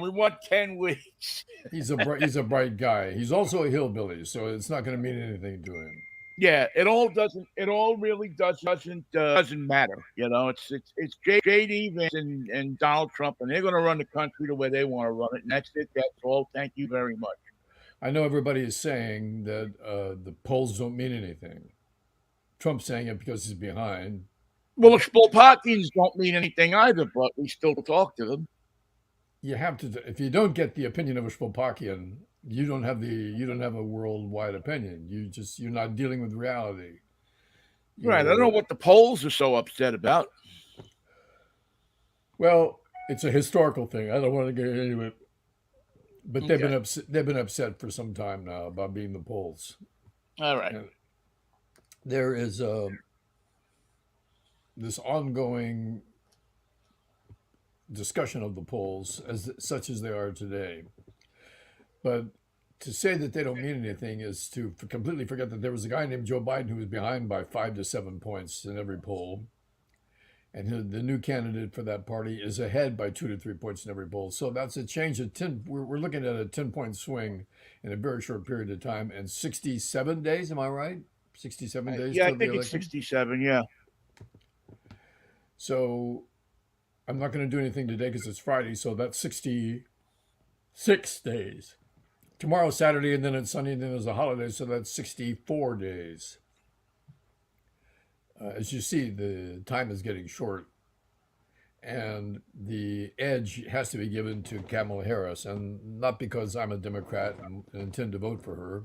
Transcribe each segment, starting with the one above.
We want 10 weeks. He's a bright guy. He's also a hillbilly, so it's not going to mean anything to him. Yeah, it all doesn't. It all really doesn't matter. You know, it's JD Vance and Donald Trump, and they're going to run the country the way they want to run it, and that's it. That's all. Thank you very much. I know everybody is saying that the polls don't mean anything. Trump's saying it because he's behind. Well, the Spolpakins don't mean anything either, but we still talk to them. You have to. If you don't get the opinion of a Spolpakian, you don't have a worldwide opinion. You're not dealing with reality. Right. I don't know what the polls are so upset about. Well, it's a historical thing. I don't want to get into it, but they've been upset. They've been upset for some time now about being the polls. All right. And there is this ongoing discussion of the polls such as they are today. But to say that they don't mean anything is to completely forget that there was a guy named Joe Biden who was behind by 5 to 7 points in every poll. And the new candidate for that party is ahead by 2 to 3 points in every poll. So that's a change of 10. We're looking at a 10-point swing in a very short period of time and 67 days. Am I right? 67 days. Yeah, I think it's 67. Yeah. So I'm not going to do anything today because it's Friday. So that's 66 days. Tomorrow's Saturday, and then it's Sunday, and then there's a holiday. So that's 64 days. As you see, the time is getting short, and the edge has to be given to Kamala Harris, and not because I'm a Democrat and intend to vote for her.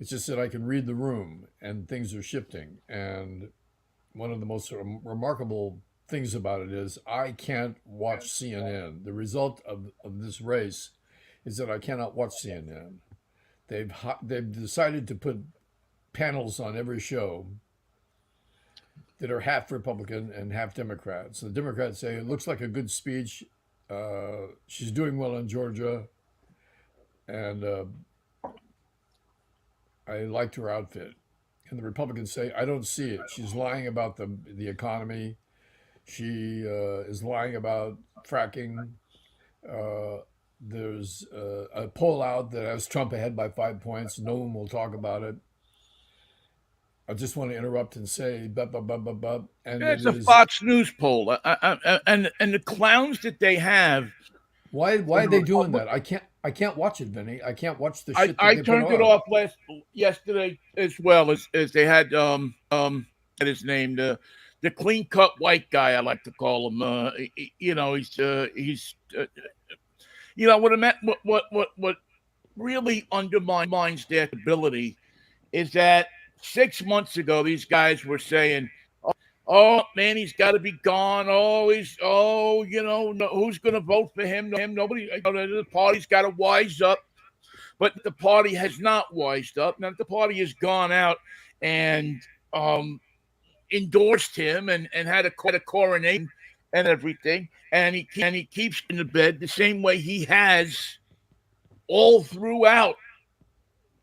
It's just that I can read the room, and things are shifting. And one of the most remarkable things about it is I can't watch CNN. The result of this race is that I cannot watch CNN. They've decided to put panels on every show that are half Republican and half Democrat. So the Democrats say, it looks like a good speech. She's doing well in Georgia. And I liked her outfit. And the Republicans say, I don't see it. She's lying about the economy. She is lying about fracking. There's a poll out that has Trump ahead by 5 points. No one will talk about it. I just want to interrupt and say, and it's a Fox News poll, and the clowns that they have. Why are they doing that? I can't watch it, Vinny. I can't watch the shit. I turned it off yesterday as well as they had his name, the clean cut white guy, I like to call him. He's what really undermines their ability is that 6 months ago, these guys were saying, "Oh man, he's got to be gone. Who's going to vote for him? Nobody. The party's got to wise up." But the party has not wised up. Now the party has gone out and endorsed him and had a coronation and everything, and he keeps in the bed the same way he has all throughout.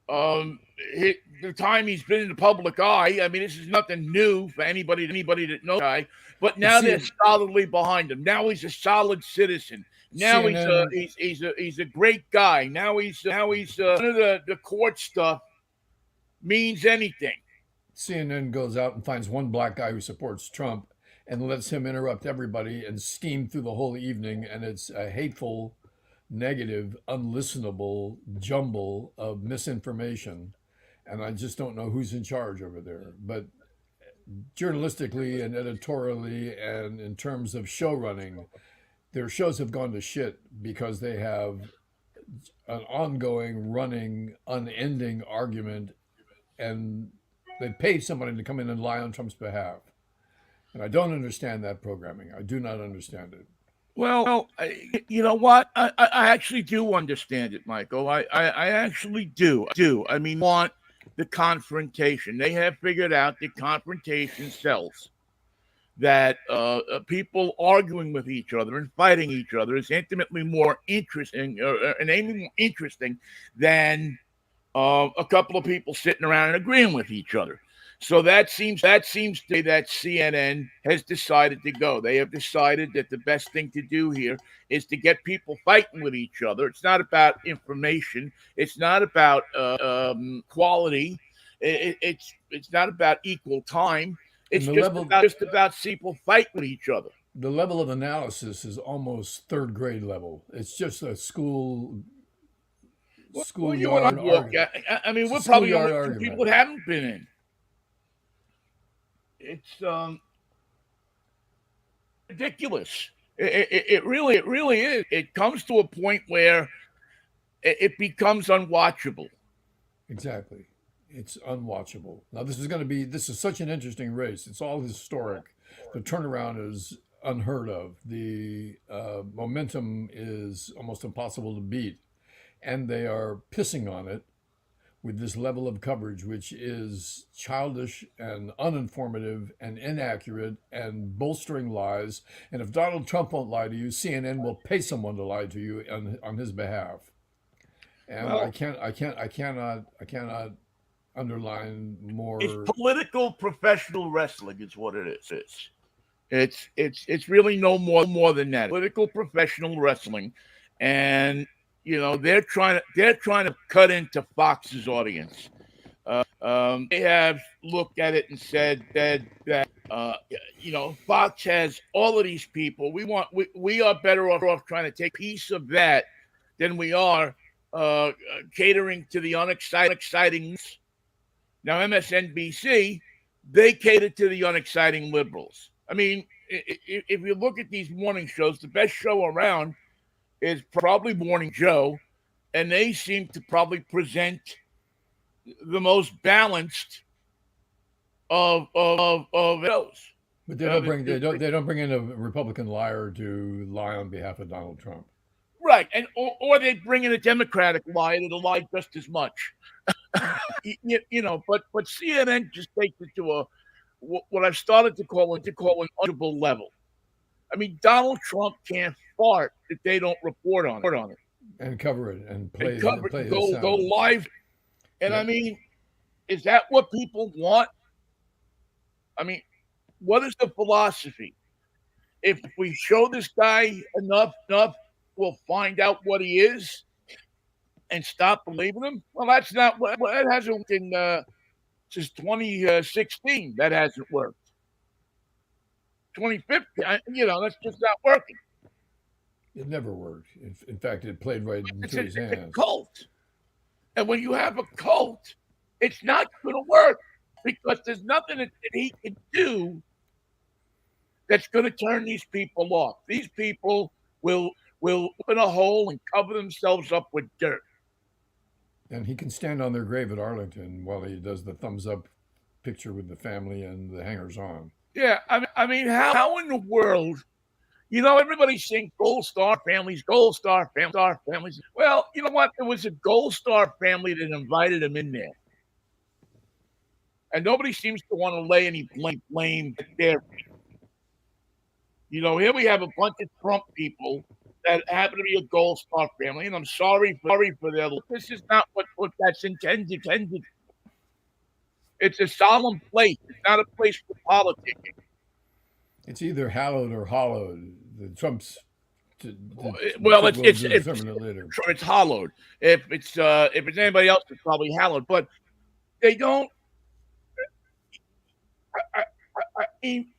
The time he's been in the public eye. I mean, this is nothing new for anybody that knows the guy. But now they're solidly behind him. Now he's a solid citizen. Now he's a great guy. Now he's none of the court stuff means anything. CNN goes out and finds one black guy who supports Trump and lets him interrupt everybody and steam through the whole evening, and it's a hateful, negative, unlistenable jumble of misinformation. And I just don't know who's in charge over there. But journalistically and editorially and in terms of show running, their shows have gone to shit because they have an ongoing, running, unending argument, and they pay somebody to come in and lie on Trump's behalf. And I don't understand that programming. I do not understand it. Well, you know what? I actually do understand it, Michael. I actually do. I mean, want the confrontation. They have figured out the confrontation sells. That people arguing with each other and fighting each other is intimately more interesting than a couple of people sitting around and agreeing with each other. So that seems to be that CNN has decided to go. They have decided that the best thing to do here is to get people fighting with each other. It's not about information. It's not about quality. It's not about equal time. And It's just about people fighting with each other. the level of analysis is almost third grade level. It's just a Well, you and I schoolyard walk. argument. I mean, It's a we're probably the schoolyard only two people argument. that haven't been in. It's ridiculous. It really is. It comes to a point where it becomes unwatchable. Exactly. It's unwatchable. Now this is such an interesting race. It's all historic. The turnaround is unheard of. The momentum is almost impossible to beat, and they are pissing on it with this level of coverage, which is childish and uninformative and inaccurate and bolstering lies. And if Donald Trump won't lie to you, CNN will pay someone to lie to you on his behalf. And Well, I cannot underline it's more. political professional wrestling, is what it is. It's really no more than that. Political professional wrestling, and they're trying to cut into Fox's audience. They have looked at it and said that Fox has all of these people. We are better off trying to take a piece of that than we are catering to the unexciting. Now MSNBC, they cater to the unexciting liberals. I mean, if you look at these morning shows, the best show around is probably Morning Joe, and they seem to probably present the most balanced of those. But they don't bring in a Republican liar to lie on behalf of Donald Trump. Right, and or they bring in a Democratic lie that'll lie just as much. But CNN just takes it to what I've started to call an unreachable level. I mean, Donald Trump can't fart if they don't report on it And cover it and cover it play and his go sound. live. And I Yep. mean, is that what people want? I mean, what is the philosophy? If we show this guy enough, we'll find out what he is and stop believing him. Well, that's not what that hasn't worked since 2016. That hasn't worked. 2015, that's just not working. It never worked. In fact, it played right It's into a, his it's a hands. cult, and when you have a cult, it's not going to work because there's nothing that he can do that's going to turn these people off. These people will open a hole and cover themselves up with dirt. And he can stand on their grave at Arlington while he does the thumbs up picture with the family and the hangers on. Yeah, I mean, how in the world? Everybody's saying Gold Star families, Gold Star families. Well, you know what? It was a Gold Star family that invited him in there, and nobody seems to want to lay any blame there. Here we have a bunch of Trump people that happen to be a Gold Star family, and I'm sorry for their. This is not what that's intended. It's a solemn place. It's not a place for politics. It's either hallowed or hollowed. The Well, Trump will determine it later. it's hollowed. If it's anybody else, it's probably hallowed. But they don't. I mean,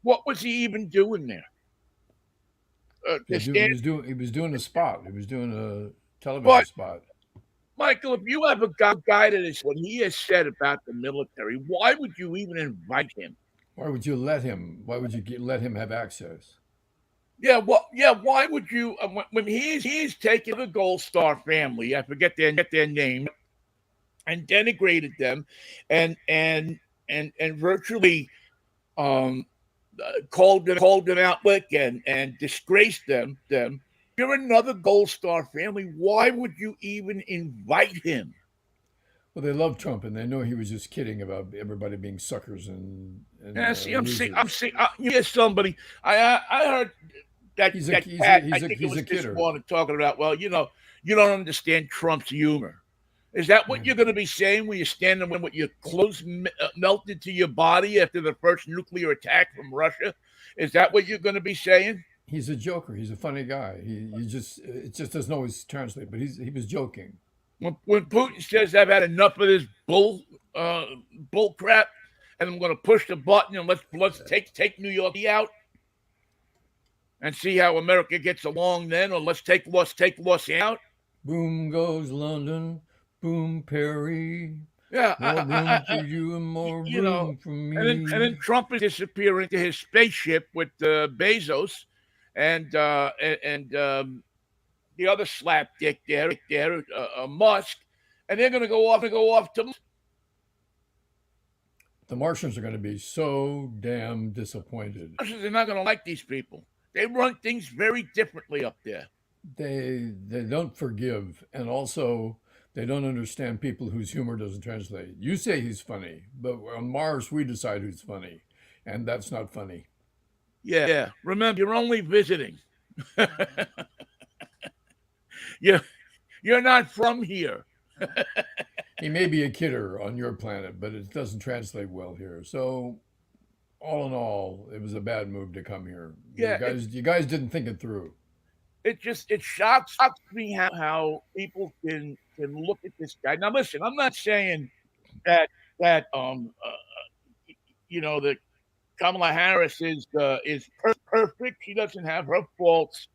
what was he even doing there? He was doing a spot. He was doing a television But spot. Michael, if you have a guy that is what he has said about the military, why would you even invite him? Why would you let him? Let him have access? Yeah, well, yeah. Why would you? When he's taken the Gold Star family, I forget their name, and denigrated them, and virtually called them out and disgraced them. You're another Gold Star family. Why would you even invite him? Well, they love Trump, and they know he was just kidding about everybody being suckers Yeah, see, I'm losers. saying, somebody. I heard that He's cat. I a think it was this kidder. morning talking about. Well, you don't understand Trump's humor. Is that what Yeah. you're going to be saying when you're standing with your clothes melted to your body after the first nuclear attack from Russia? Is that what you're going to be saying? He's a joker. He's a funny guy. He just it just doesn't always translate. But he was joking. When Putin says, "I've had enough of this bull crap, and I'm going to push the button and let's take New York out and see how America gets along then, or let's take Los out." Boom goes London. Boom Perry. Yeah, More room for you and more you know, room for and then me. Trump is disappearing into his spaceship with Bezos and the other slapdick there, Musk, and they're going to go off to. The Martians are going to be so damn disappointed. They're not going to like these people. They run things very differently up there. They don't forgive, and also they don't understand people whose humor doesn't translate. You say he's funny, but on Mars we decide who's funny, and that's not funny. Yeah. Remember, you're only visiting. You're not from here. He may be a kidder on your planet, but it doesn't translate well here. So, all in all, it was a bad move to come here. Yeah, You guys didn't think it through. it shocks me how people can look at this guy. Now, listen, I'm not saying that that that Kamala Harris is perfect. She doesn't have her faults,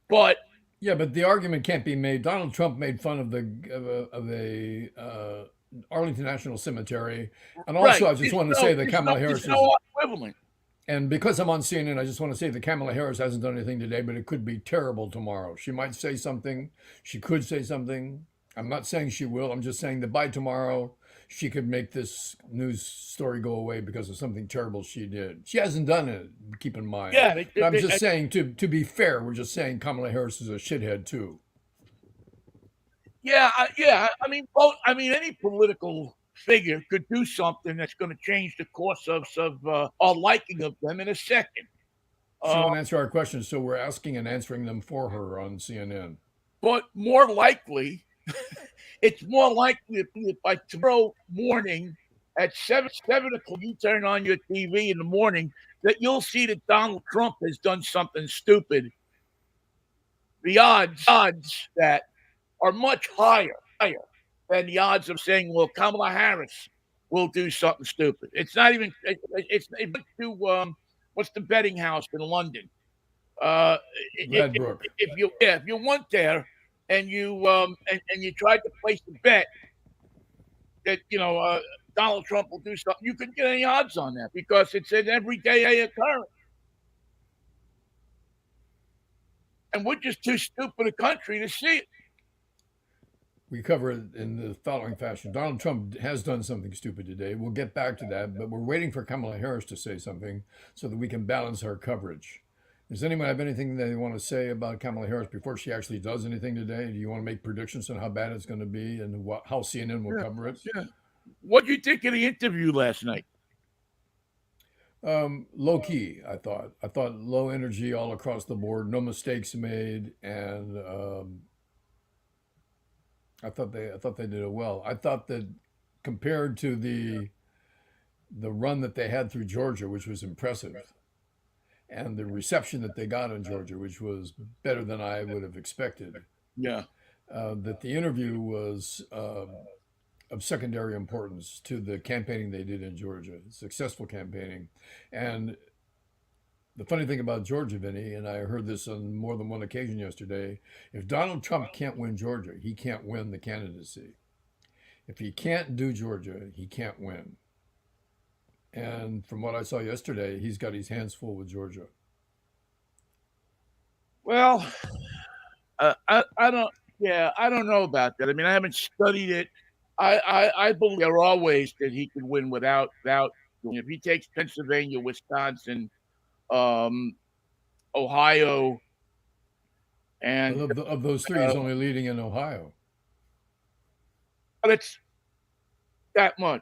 but Yeah, but the argument can't be made. Donald Trump made fun of Arlington National Cemetery, and also right, I just want to say that Kamala Harris there's is. no equivalent. And because I'm on CNN, I just want to say that Kamala Harris hasn't done anything today, but it could be terrible tomorrow. She might say something. She could say something. I'm not saying she will. I'm just saying that by tomorrow, she could make this news story go away because of something terrible she did. She hasn't done it, keep in mind. Yeah, But I'm just saying, to be fair, we're just saying Kamala Harris is a shithead too. yeah. I mean, both. I mean, any political figure could do something that's going to change the course of our liking of them in a second. She Uh, won't answer our questions, so we're asking and answering them for her on CNN. but more likely, it's more likely if by tomorrow morning at 7 o'clock you turn on your TV in the morning that you'll see that Donald Trump has done something stupid. The odds that are much higher than the odds of saying, well, Kamala Harris will do something stupid. It's not even. It's to what's the betting house in London? Uh, Ladbroke. if you went there and and you tried to place a bet that Donald Trump will do something, you couldn't get any odds on that because it's an everyday occurrence. And we're just too stupid a country to see it. We cover it in the following fashion. Donald Trump has done something stupid today. We'll get back to that, but we're waiting for Kamala Harris to say something so that we can balance our coverage. Does anyone have anything they want to say about Kamala Harris before she actually does anything today? Do you want to make predictions on how bad it's going to be and how CNN will cover it? Yeah. What do you think of the interview last night? Low key, I thought. I thought low energy all across the board, no mistakes made, and I thought they did it well. I thought that compared to the run that they had through Georgia, which was impressive, and the reception that they got in Georgia, which was better than I would have expected. Yeah. That the interview was of secondary importance to the campaigning they did in Georgia, successful campaigning. And the funny thing about Georgia, Vinnie, and I heard this on more than one occasion yesterday, if Donald Trump can't win Georgia, he can't win the candidacy. If he can't do Georgia, he can't win. And from what I saw yesterday, he's got his hands full with Georgia. Well, I don't. Yeah, I don't know about that. I mean, I haven't studied it. I believe there are ways that he could win without. If he takes Pennsylvania, Wisconsin, Ohio, and Of those three, he's only leading in Ohio. but it's that much.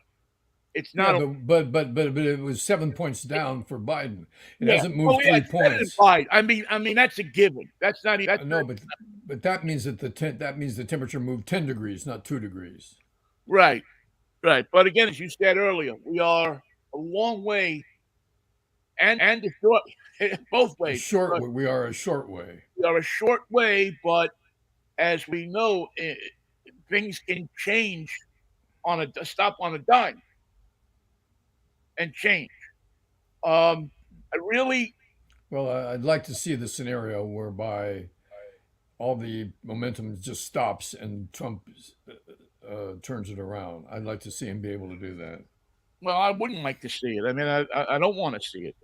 It's not. Yeah, but it was 7 points down for Biden. It Yeah. hasn't moved Yeah, 3 it's better than points. Biden. I mean that's a given. That's not even. No, but But that means that that means the temperature moved 10 degrees, not 2 degrees. Right, right. But again, as you said earlier, we are a long way and a short both A ways. short But way. We are a short way. we are a short way, but as we know, things can change on a stop on a dime and change. I really, Well, I'd like to see the scenario whereby all the momentum just stops and Trump turns it around. I'd like to see him be able to do that. well, I wouldn't like to see it. I mean, I don't want to see it.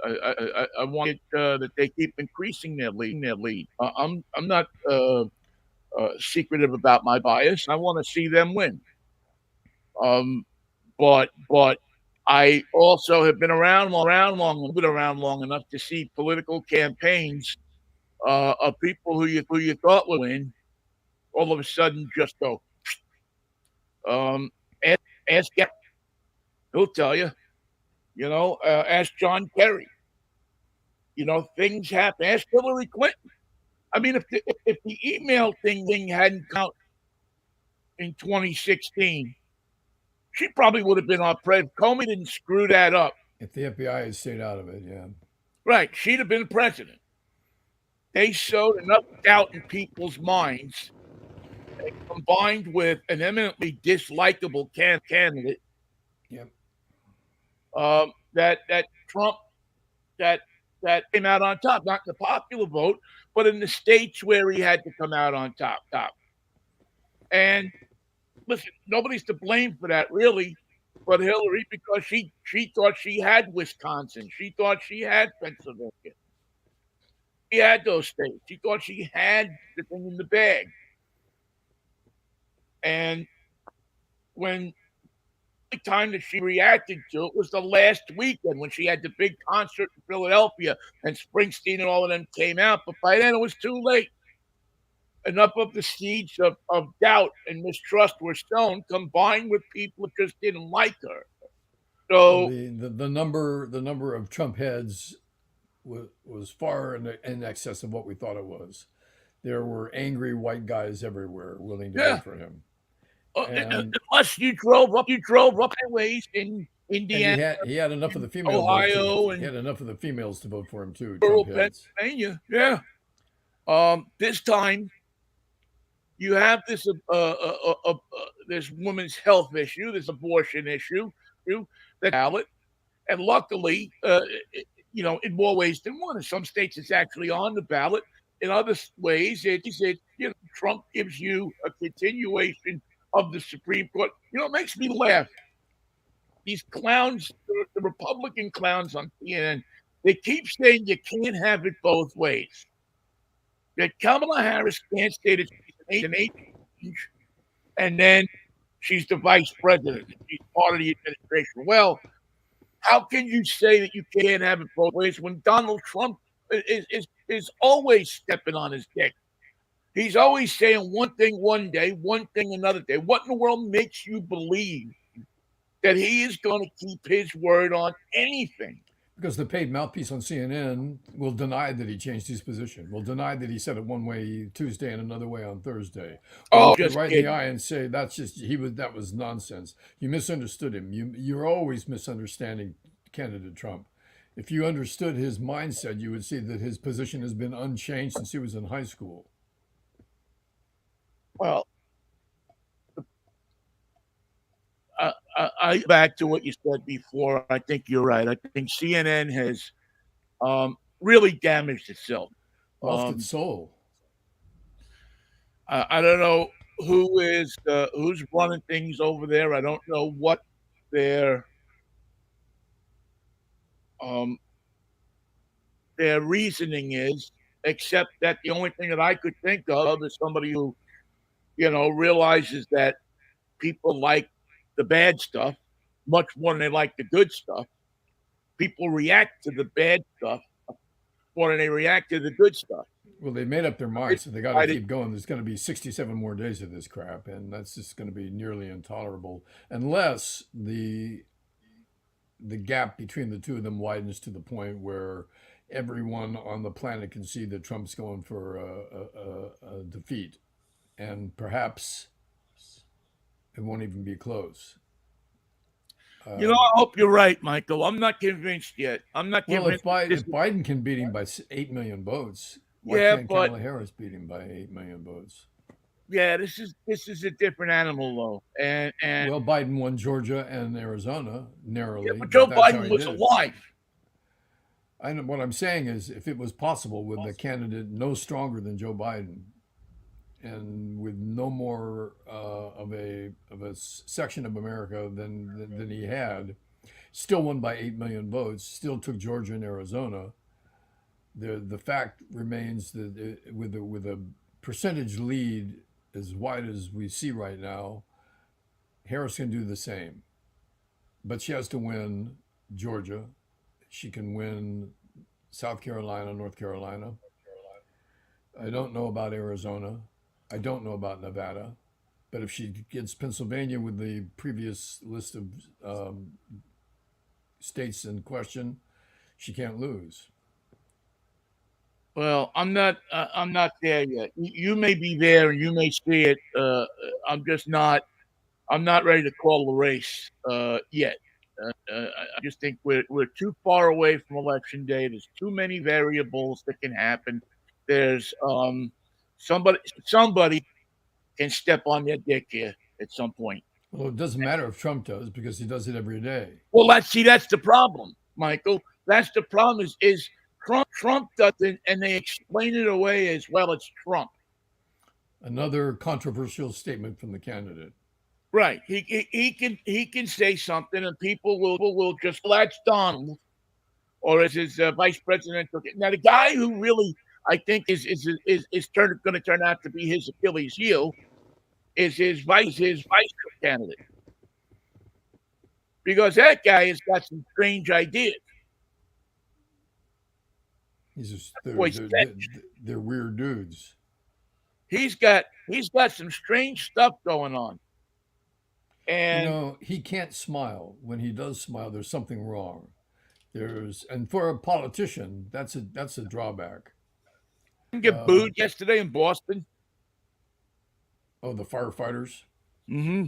I want it that they keep increasing their lead. I'm not secretive about my bias. I want to see them win. Um, but I also have been around long enough to see political campaigns of people who you thought would win, all of a sudden just go. Um, ask, ask he'll tell you. You know, ask John Kerry. You know, things happen. Ask Hillary Clinton. I mean, if the email thing hadn't come out in 2016, she probably would have been our president. Comey didn't screw that up. If the FBI had stayed out of it, yeah. Right. She'd have been president. They sowed enough doubt in people's minds, combined with an eminently dislikable candidate, Yep. that Trump that came out on top, not in the popular vote, but in the states where he had to come out on top. And listen, nobody's to blame for that, really, but Hillary, because she thought she had Wisconsin, she thought she had Pennsylvania, she had those states, she thought she had the thing in the bag. And when the time that she reacted to it was the last weekend when she had the big concert in Philadelphia and Springsteen and all of them came out, but by then it was too late. Enough of the seeds of doubt and mistrust were sown, combined with people who just didn't like her. Well, So the number of Trump heads was far in excess of what we thought it was. There were angry white guys everywhere willing to yeah, vote for him, and unless you drove up highways in and Indiana, he had enough of in the female vote too. Ohio, He and had enough of the females to vote for him too. rural Trump heads. Pennsylvania, yeah. This time you have this woman's health issue, this abortion issue, that ballot, and luckily, you know, in more ways than one. In some states, it's actually on the ballot. In other ways, you know, Trump gives you a continuation of the Supreme Court. You know, it makes me laugh. These clowns, the Republican clowns on CNN, they keep saying you can't have it both ways. That Kamala Harris can't say that she's an agent, and then she's the vice president. She's part of the administration. Well, how can you say that you can't have it both ways when Donald Trump is always stepping on his dick? He's always saying one thing one day, one thing another day. What in the world makes you believe that he is going to keep his word on anything? Because the paid mouthpiece on CNN will deny that he changed his position, will deny that he said it one way Tuesday and another way on Thursday. Or look you Just right in kidding. the eye and say, that was nonsense. You misunderstood him. You're always misunderstanding candidate Trump. If you understood his mindset, you would see that his position has been unchanged since he was in high school. Well, I back to what you said before. I think you're right. I think CNN has really damaged itself. Lost its soul. I don't know who's running things over there. I don't know what their um, their reasoning is, except that the only thing that I could think of is somebody who, you know, realizes that people like the bad stuff much more than they like the good stuff. People react to the bad stuff more than they react to the good stuff. Well, they made up their minds, so they got to I keep going. There's going to be 67 more days of this crap, and that's just going to be nearly intolerable unless the gap between the two of them widens to the point where everyone on the planet can see that Trump's going for a defeat, and perhaps it won't even be close. I hope you're right, Michael. I'm not convinced yet. I'm not Well, convinced. if Biden can beat him by 8 million votes, why Yeah, can't but Kamala Harris beat him by 8 million votes? yeah, this is a different animal, though. And Well, Biden won Georgia and Arizona yeah, narrowly, but but Joe that's how Biden he was did it. alive. I know what I'm saying is, if it was possible with a candidate no stronger than Joe Biden, and with no more of a section of America than he had, still won by 8 million votes, still took Georgia and Arizona. The fact remains that with a percentage lead as wide as we see right now, Harris can do the same, but she has to win Georgia. She can win South Carolina, North Carolina. I don't know about Arizona. I don't know about Nevada. But if she gets Pennsylvania with the previous list of states in question, she can't lose. Well, I'm not. I'm not there yet. You may be there, and you may see it. I'm just not. I'm not ready to call the race yet. I just think we're too far away from election day. There's too many variables that can happen. There's somebody can step on their dick here at some point. Well, it doesn't matter if Trump does because he does it every day. Well, that's the problem, Michael. That's the problem is Trump doesn't, and they explain it away as well. It's Trump, Another controversial statement from the candidate. right? He can say something, and people will just latch Donald, or as his vice presidential. Now, the guy who really I think is going to turn out to be his Achilles heel is his vice candidate, because that guy has got some strange ideas. He's just Boy, they're weird dudes. he's got some strange stuff going on, You and know, he can't smile. When he does smile, there's something wrong. And for a politician, that's a drawback. get booed yesterday in Boston. Oh, the firefighters. Mm-hmm.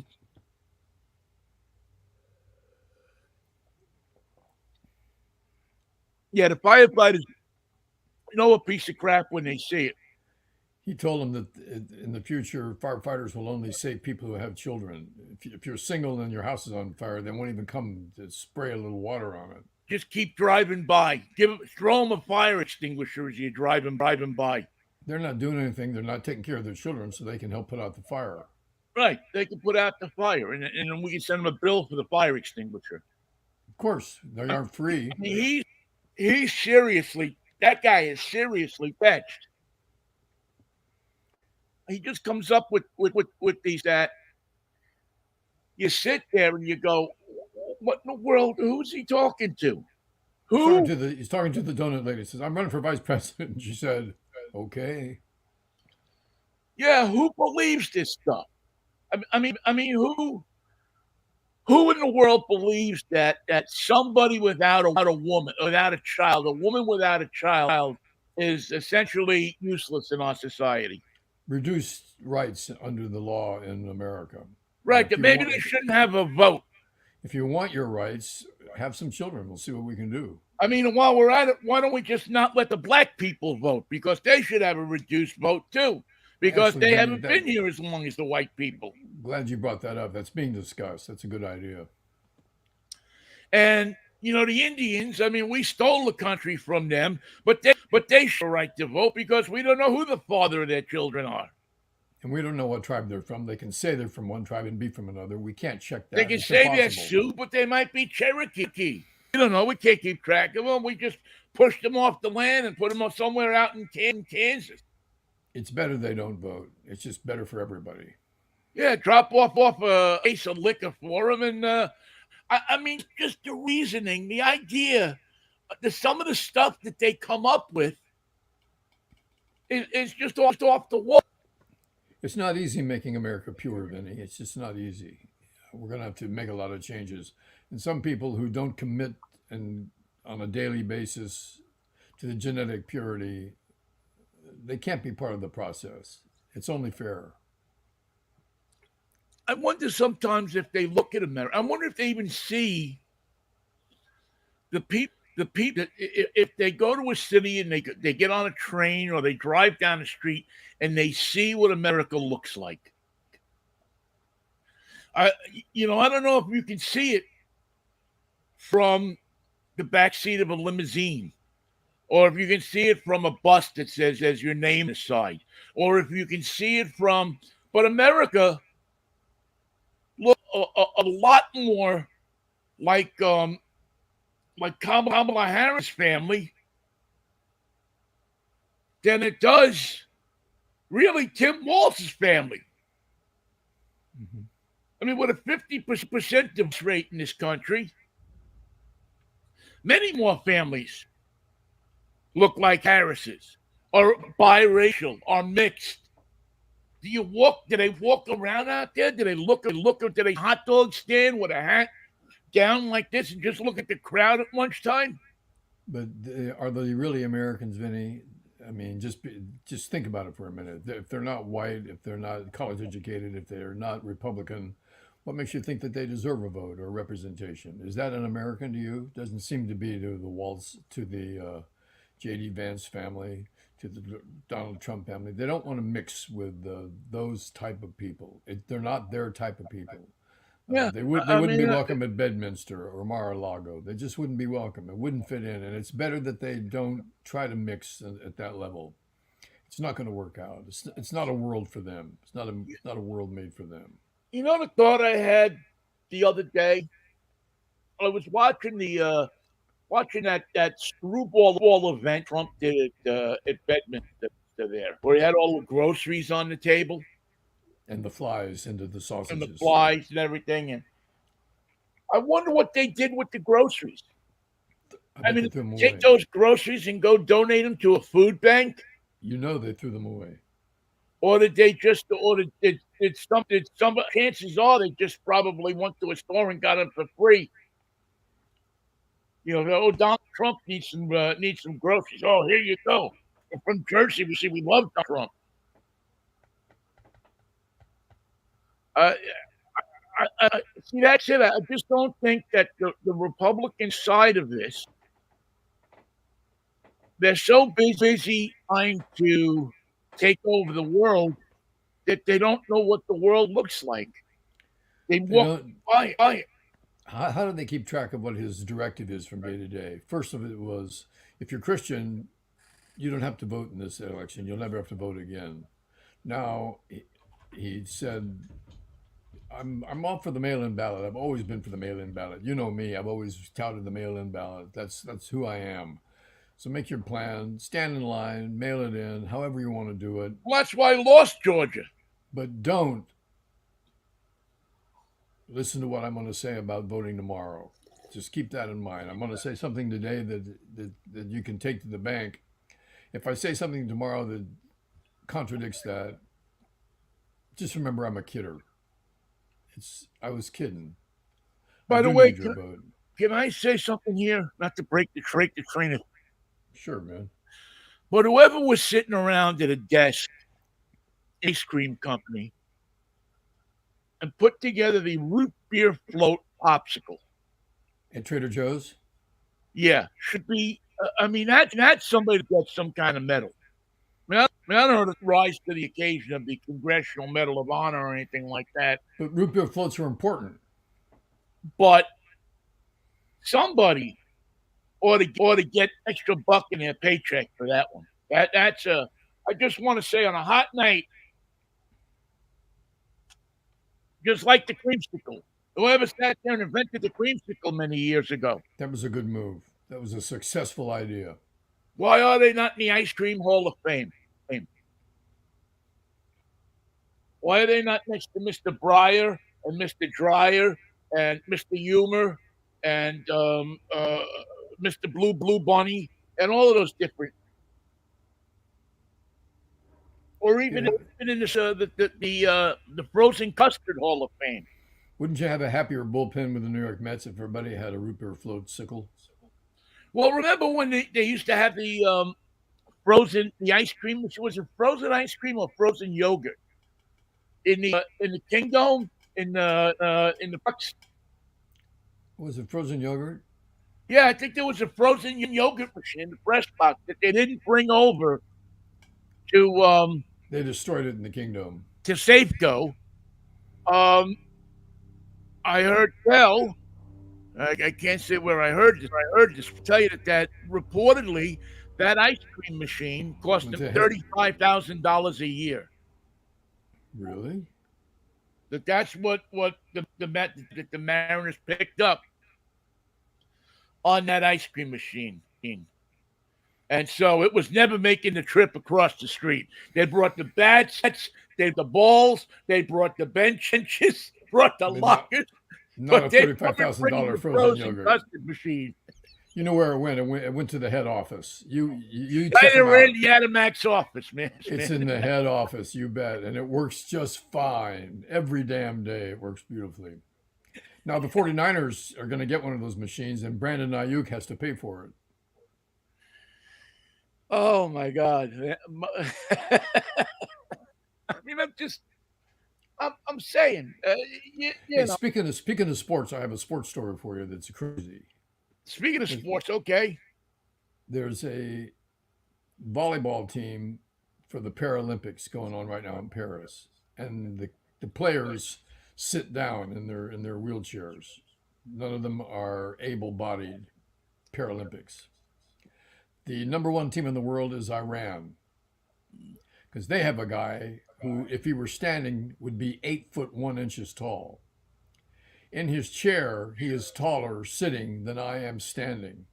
Yeah, the firefighters know a piece of crap when they see it. He told them that in the future, firefighters will only save people who have children. If you're single and your house is on fire, they won't even come to spray a little water on it. Just keep driving by. Throw them a fire extinguisher as you driving by. They're not doing anything. They're not taking care of their children, so they can help put out the fire. Right, they can put out the fire, and then we can send them a bill for the fire extinguisher. Of course, they aren't free. I mean, he's seriously, that guy is seriously fetched. He just comes up with these that you sit there and you go, what in the world? Who's he talking to? Who? He's talking to the donut lady. He says, "I'm running for vice president." And she said, "Okay." Yeah, who believes this stuff? I mean, who in the world believes that somebody without a woman, without a woman without a child, is essentially useless in our society? Reduced rights under the law in America. Right, that maybe they shouldn't have a vote. If you want your rights, have some children. We'll see what we can do. I mean, while we're at it, why don't we just not let the black people vote? Because they should have a reduced vote too. Because Actually, they Vinnie, haven't been here as long as the white people. Glad you brought that up. That's being discussed. That's a good idea. And the Indians, I mean, we stole the country from them, but they should have a right to vote because we don't know who the father of their children are. And we don't know what tribe they're from. They can say they're from one tribe and be from another. We can't check that. They can say they're Sioux, but they might be Cherokee. We don't know. We can't keep track of them. We just pushed them off the land and put them somewhere out in Kansas. It's better they don't vote. It's just better for everybody. Yeah, drop off a case of liquor for them. And I mean, just the reasoning, the idea, some of the stuff that they come up with is just off the wall. It's not easy making America pure, Vinny. It's just not easy. We're going to have to make a lot of changes. And some people who don't commit and on a daily basis to the genetic purity, they can't be part of the process. It's only fair. I wonder sometimes if they look at America. I wonder if they even see the people that if they go to a city and they get on a train or they drive down the street and they see what America looks like. I I don't know if you can see it from the back seat of a limousine, or if you can see it from a bus that says your name on the side, or if you can see it from. But America look a lot more like Kamala Harris' family than it does really Tim Walz's family. Mm-hmm. I mean, with a 50% divorce rate in this country, many more families look like Harris's, or biracial, or mixed. Do they walk around out there? Do they look at the hot dog stand with a hat down like this and just look at the crowd at lunchtime? But are they really Americans, Vinny? I mean, just think about it for a minute. If they're not white, if they're not college educated, if they're not Republican, what makes you think that they deserve a vote or representation? Is that an American to you? Doesn't seem to be to the Waltz, to the J.D. Vance family, to the Donald Trump family. They don't want to mix with those type of people. They're not their type of people. Yeah, They I wouldn't be mean, welcome at Bedminster or Mar-a-Lago. They just wouldn't be welcome. It wouldn't fit in, and it's better that they don't try to mix at that level. It's not going to work out. It's not a world for them. It's not a world made for them. the thought I had the other day. I was watching that screwball event Trump did at Bedminster there, where he had all the groceries on the table And the flies into the and the sausages. flies and everything. And I wonder what they did with the groceries. I I bet mean, they did threw them they take away. those groceries and go donate them to a food bank, You know they threw them away. or did they just, or did some? Chances are they just probably went to a store and got them for free. Oh, Donald Trump needs some groceries. Oh, here you go. We're from Jersey. We love Donald Trump. Uh, See, that's it. I just don't think that the Republican side of this, they're so busy trying to take over the world that they don't know what the world looks like. They They walk don't. by it. How do they keep track of what his directive is from day to day? First of it was, if you're Christian, you don't have to vote in this election. You'll never have to vote again. Now he said, I'm all for the mail-in ballot. I've always been for the mail-in ballot. You know me. I've always touted the mail-in ballot. That's who I am. So make your plan, stand in line, mail it in, however you want to do it, Well, that's why I lost Georgia. but don't listen to what I'm going to say about voting tomorrow. Just keep that in mind. I'm going to say something today that you can take to the bank. If I say something tomorrow that contradicts that, just remember I'm a kidder. I was kidding. I By the do way, need your vote. can I say something here? Not to break the train of, Sure, man. but whoever was sitting around at a desk, ice cream company, and put together the root beer float popsicle. At Trader Joe's, Yeah, should be. I mean, that's somebody that gets some kind of medal. I don't know to rise to the occasion of the Congressional Medal of Honor or anything like that, but root beer floats are important. but somebody ought to get extra buck in their paycheck for that one. That's a. I just want to say on a hot night, just like the creamsicle. Whoever sat there and invented the creamsicle many years ago, That was a good move. That was a successful idea. why are they not in the Ice Cream Hall of Fame? Why are they not next to Mr. Breyer and Mr. Dryer and Mr. Humor and Mr. Blue Bunny and all of those different, or even Yeah. in this the Frozen Custard Hall of Fame? Wouldn't you have a happier bullpen with the New York Mets if everybody had a root beer float sickle? Well, remember when they used to have the ice cream? Was it frozen ice cream or frozen yogurt in the Kingdom in the parks? Was it frozen yogurt? Yeah, I think there was a frozen yogurt machine in the press box that they didn't bring over to They destroyed it in the kingdom. to Safeco. Um, I heard tell. I can't say where I heard this. I heard this. Tell you that reportedly that ice cream machine cost Went them to head. $35,000 a year. Really? That's what the Mariners picked up on that ice cream machine. And so it was never making the trip across the street. They brought the bats, they brought the balls, they brought the benches, brought the But not lockers, not a but they thirty-five never thousand bring dollar the frozen frozen yogurt. custard machine. You know where it went? It went to the head office. You Right check them there in out. the Adamax office, man. It's in the head office, you bet, and it works just fine every damn day. It works beautifully. Now the 49ers are going to get one of those machines, and Brandon Ayuk has to pay for it. Oh my God. I mean, I'm saying, Hey, you know, speaking of sports, I have a sports story for you that's crazy. speaking of There's, sports, okay. there's a volleyball team for the Paralympics going on right now in Paris, and the players sit down in their wheelchairs. None of them are able-bodied Paralympics. The number one team in the world is Iran because they have a guy who, if he were standing, would be 8 foot 1 inches tall. In his chair, he is taller sitting than I am standing,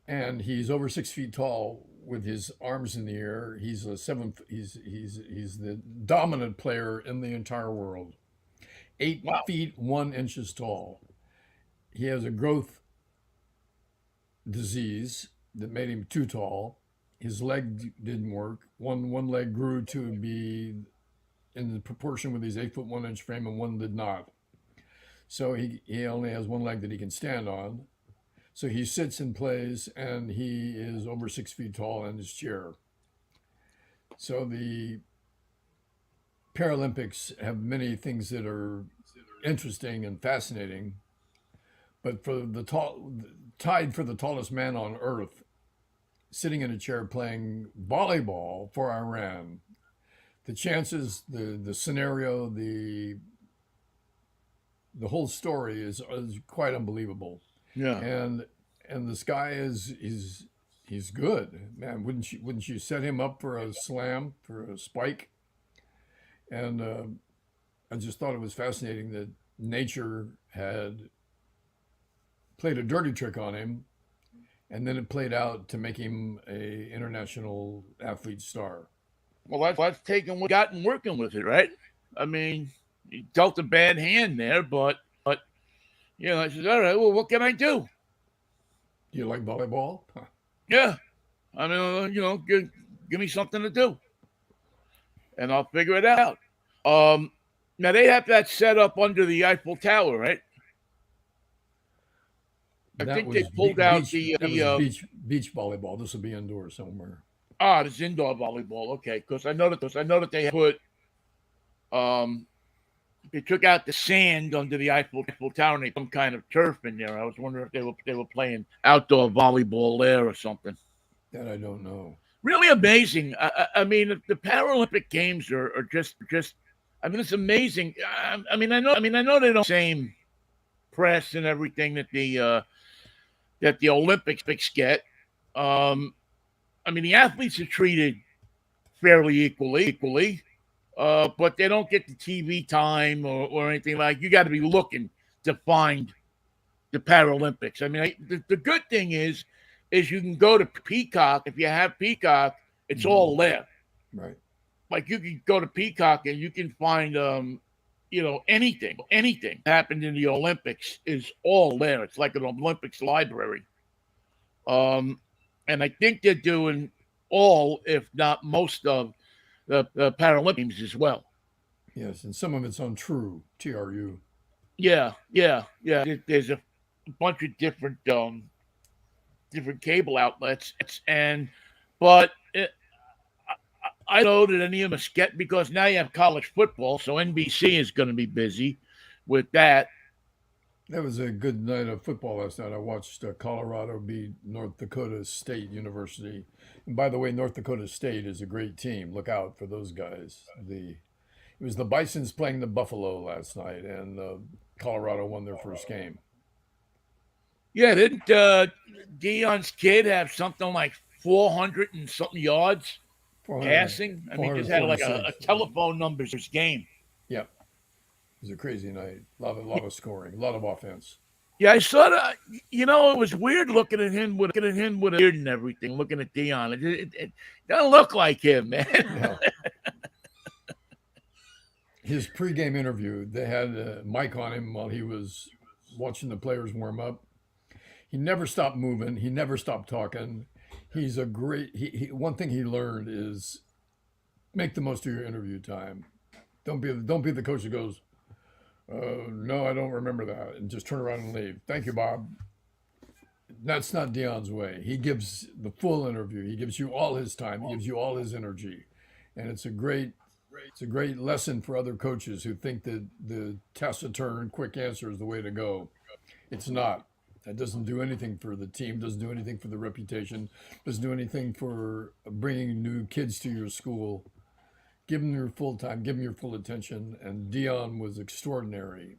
and he's over 6 feet tall with his arms in the air. He's a seven. He's the dominant player in the entire world. Eight Wow. feet 1 inches tall. He has a growth disease that made him too tall. His leg didn't work. One leg grew to be in the proportion with his 8 foot 1 inch frame, and one did not. So he only has one leg that he can stand on. So he sits and plays, and he is over 6 feet tall in his chair. So the Paralympics have many things that are interesting and fascinating, but for tied for the tallest man on earth, sitting in a chair playing volleyball for Iran, the chances, the scenario, the whole story is quite unbelievable. Yeah. And this guy he's good, man. Wouldn't you set him up for a slam, for a spike? And I just thought it was fascinating that nature had played a dirty trick on him, and then it played out to make him a international athlete star. Well, that's taken what gotten working with it, right? I mean, he dealt a bad hand there, but I said, all right, well, what can I do? Do you like volleyball? Huh. Yeah, I mean, give me something to do, and I'll figure it out. Um, Now they have that set up under the Eiffel Tower, right? I That think they was pulled out beach. That was beach volleyball. This will be indoors somewhere. this indoor volleyball. Okay, because I know that they put um they took out the sand under the Eiffel Tower and they put some kind of turf in there. I was wondering if they were playing outdoor volleyball there or something. That I don't know. Really amazing. I mean, the Paralympic Games are just. I mean, it's amazing. I know they don't same press and everything that the Olympics get. Um, I mean, the athletes are treated fairly equally, but they don't get the TV time or anything like. You got to be looking to find the Paralympics. I mean, the good thing is you can go to Peacock. If you have Peacock, it's all there. Right. Like you can go to Peacock and you can find anything happened in the Olympics is all there. It's like an Olympics library. And I think they're doing all, if not most of the Paralympic Games as well. Yes, and some of it's on TRU. Yeah. There's a bunch of different different cable outlets, and but I don't know that any of them get because now you have college football, so NBC is going to be busy with that. That was a good night of football last night. I watched Colorado beat North Dakota State University. And by the way, North Dakota State is a great team. Look out for those guys. It was the Bisons playing the Buffalo last night, and Colorado won their first game. Yeah, didn't Dion's kid have something like 400 and something yards 400, passing? I mean, just had like a 446. telephone numbers game. Yep, it was a crazy night. A lot of scoring, a lot of offense. Yeah, I sort of, it was weird looking at him with a beard and everything. Looking at Dion, it doesn't look like him, man. Yeah. His pregame interview, they had a mic on him while he was watching the players warm up. He never stopped moving. He never stopped talking. He's a great. One thing he learned is make the most of your interview time. Don't be the coach that goes, no, I don't remember that, and just turn around and leave. Thank you, Bob. That's not Dion's way. He gives the full interview. He gives you all his time. He gives you all his energy, and it's a great lesson for other coaches who think that the taciturn, quick answer is the way to go. It's not. That doesn't do anything for the team. Doesn't do anything for the reputation. Doesn't do anything for bringing new kids to your school. Give them your full time. Give them your full attention. And Dion was extraordinary.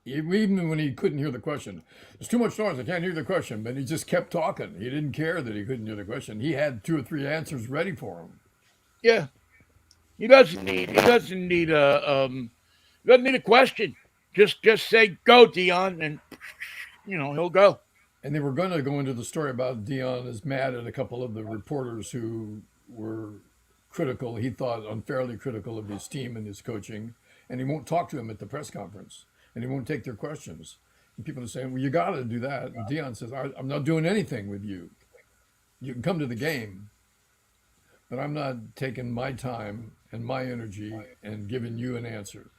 Even when he couldn't hear the question, there's too much noise. I can't hear the question. But he just kept talking. He didn't care that he couldn't hear the question. He had 2 or 3 answers ready for him. Yeah, he doesn't need a question. Just say go, Dion, and he'll go. And they were going to go into the story about Dion is mad at a couple of the reporters who were critical. He thought unfairly critical of his team and his coaching, and he won't talk to them at the press conference, and he won't take their questions. And people are saying, "Well, you got to do that." And Dion says, "I'm not doing anything with you. You can come to the game, but I'm not taking my time and my energy and giving you an answer.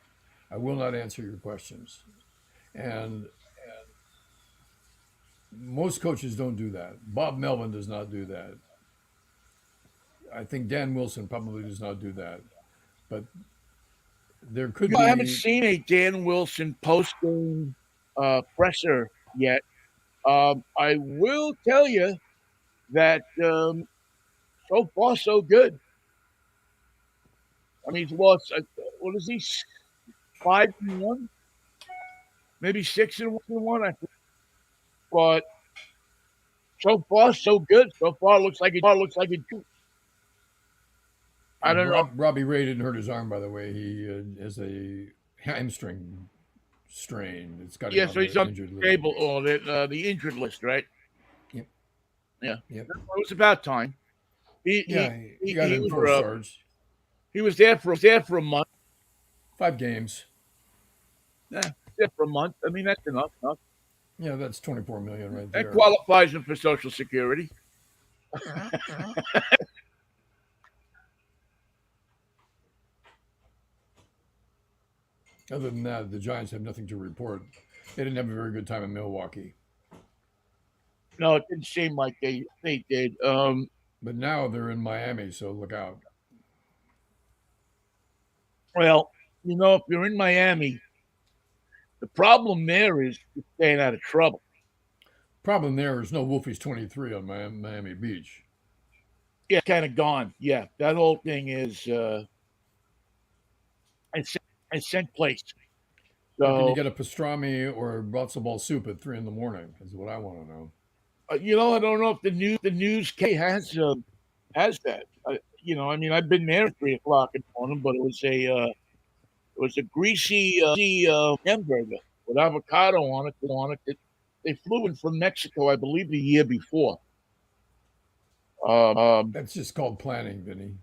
I will not answer your questions." And most coaches don't do that. Bob Melvin does not do that. I think Dan Wilson probably does not do that. But there could I haven't be. seen a Dan Wilson post game presser yet. I will tell you that so far so good. I mean, he's lost. What is he? 5-1, maybe 6-1. I think. But so far so good. So far looks like it. I don't know. Robbie Ray didn't hurt his arm, by the way. He has a hamstring strain. It's got him Yeah, on so he's the on injured the list. table or the injured list, right? Yep. Yeah. Yep. It was about time. Yeah, he got in 4 starts. He was there for a month. 5 games. Yeah, there for a month. I mean, that's enough. Yeah, that's 24 million right That there. qualifies him for Social Security. Other than that, the Giants have nothing to report. They didn't have a very good time in Milwaukee. No, it didn't seem like they did. But now they're in Miami, so look out. Well, if you're in Miami, the problem there is you're staying out of trouble. Problem there is no Wolfies 23 on Miami Beach. Yeah, kind of gone. Yeah, that whole thing is I sent place. How can So you get a pastrami or matzo ball soup at 3 in the morning? Is what I want to know. I don't know if the news has that. I mean, I've been there at 3 o'clock in the morning, but it was a greasy hamburger with avocado on it. They flew in from Mexico, I believe, the year before. That's just called planning, Vinny.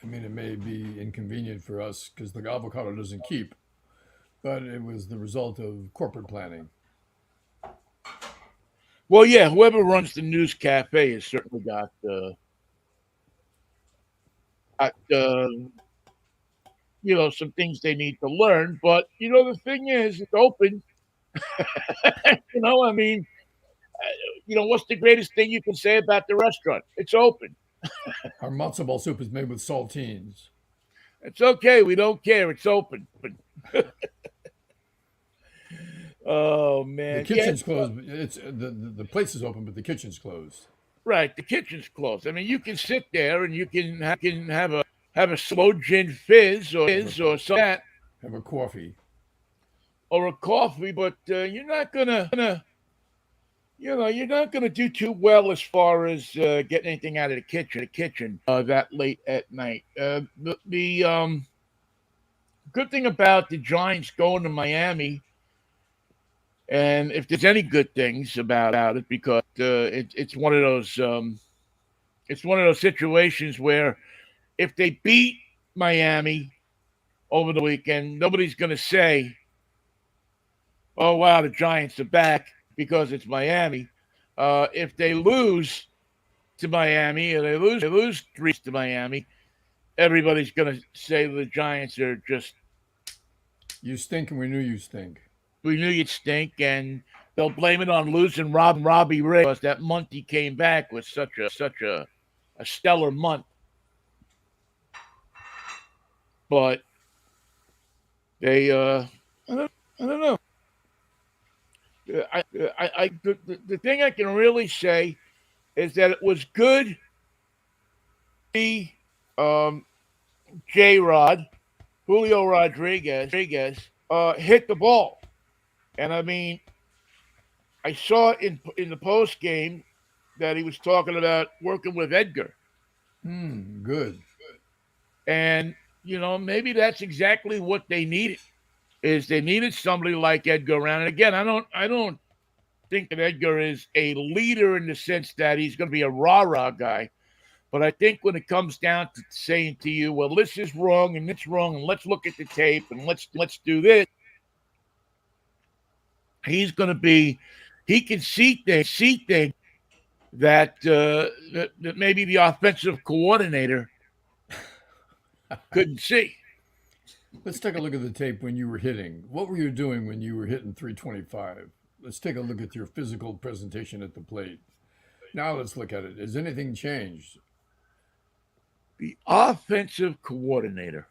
I mean, it may be inconvenient for us because the avocado doesn't keep, but it was the result of corporate planning. Well, yeah, whoever runs the news cafe has certainly got some things they need to learn. But the thing is, it's open. I mean, What's the greatest thing you can say about the restaurant? It's open. Our matzo ball soup is made with saltines. It's okay. We don't care. It's open. Oh The man, yeah, kitchen's closed. It's the place is open, but the kitchen's closed. right. The kitchen's closed. I mean, you can sit there and you can have a slow gin fizz Have a or something like that, have a coffee. or a coffee, but you're not gonna you're not gonna do too well as far as getting anything out of the kitchen that late at night. The good thing about the Giants going to Miami, and if there's any good things about it, because it's one of those situations where if they beat Miami over the weekend, nobody's going to say, "Oh wow, the Giants are back," because it's Miami. If they lose to Miami, or they lose 3 to Miami, everybody's going to say the Giants are just. You stink, and we knew you stink. We knew you'd stink, and they'll blame it on losing Robbie Ray because that month he came back was such a stellar month. But they, I don't know. The thing I can really say is that it was good. The J Rod, Julio Rodriguez, hit the ball, and I mean, I saw in the post game that he was talking about working with Edgar, Good. and maybe that's exactly what they needed. Is they needed somebody like Edgar around. And again, I don't think that Edgar is a leader in the sense that he's going to be a rah rah guy. But I think when it comes down to saying to you, well, this is wrong and it's wrong, and let's look at the tape and let's do this, he's going to be. He can see things that maybe the offensive coordinator couldn't see. Let's take a look at the tape when you were hitting. What were you doing when you were hitting 325? Let's take a look at your physical presentation at the plate. Now let's look at it. Has anything changed? The offensive coordinator.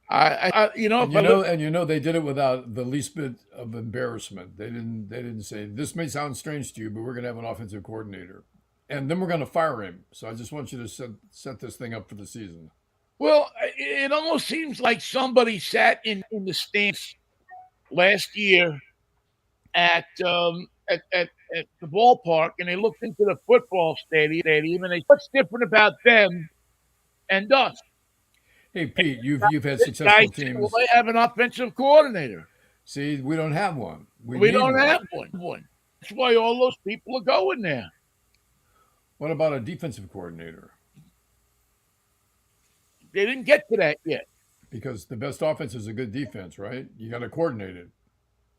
They did it without the least bit of embarrassment. They didn't say this may sound strange to you, but we're going to have an offensive coordinator, and then we're going to fire him. So I just want you to set this thing up for the season. Well, it almost seems like somebody sat in the stands last year at at the ballpark and they looked into the football stadium and they what's different about them and us. Hey Pete, you've had Guys, successful well, teams. they have an offensive coordinator. See, we don't have one. We We need don't one. have one. That's why all those people are going there. What about a defensive coordinator? They didn't get to that yet. Because the best offense is a good defense, right? You got to coordinate it.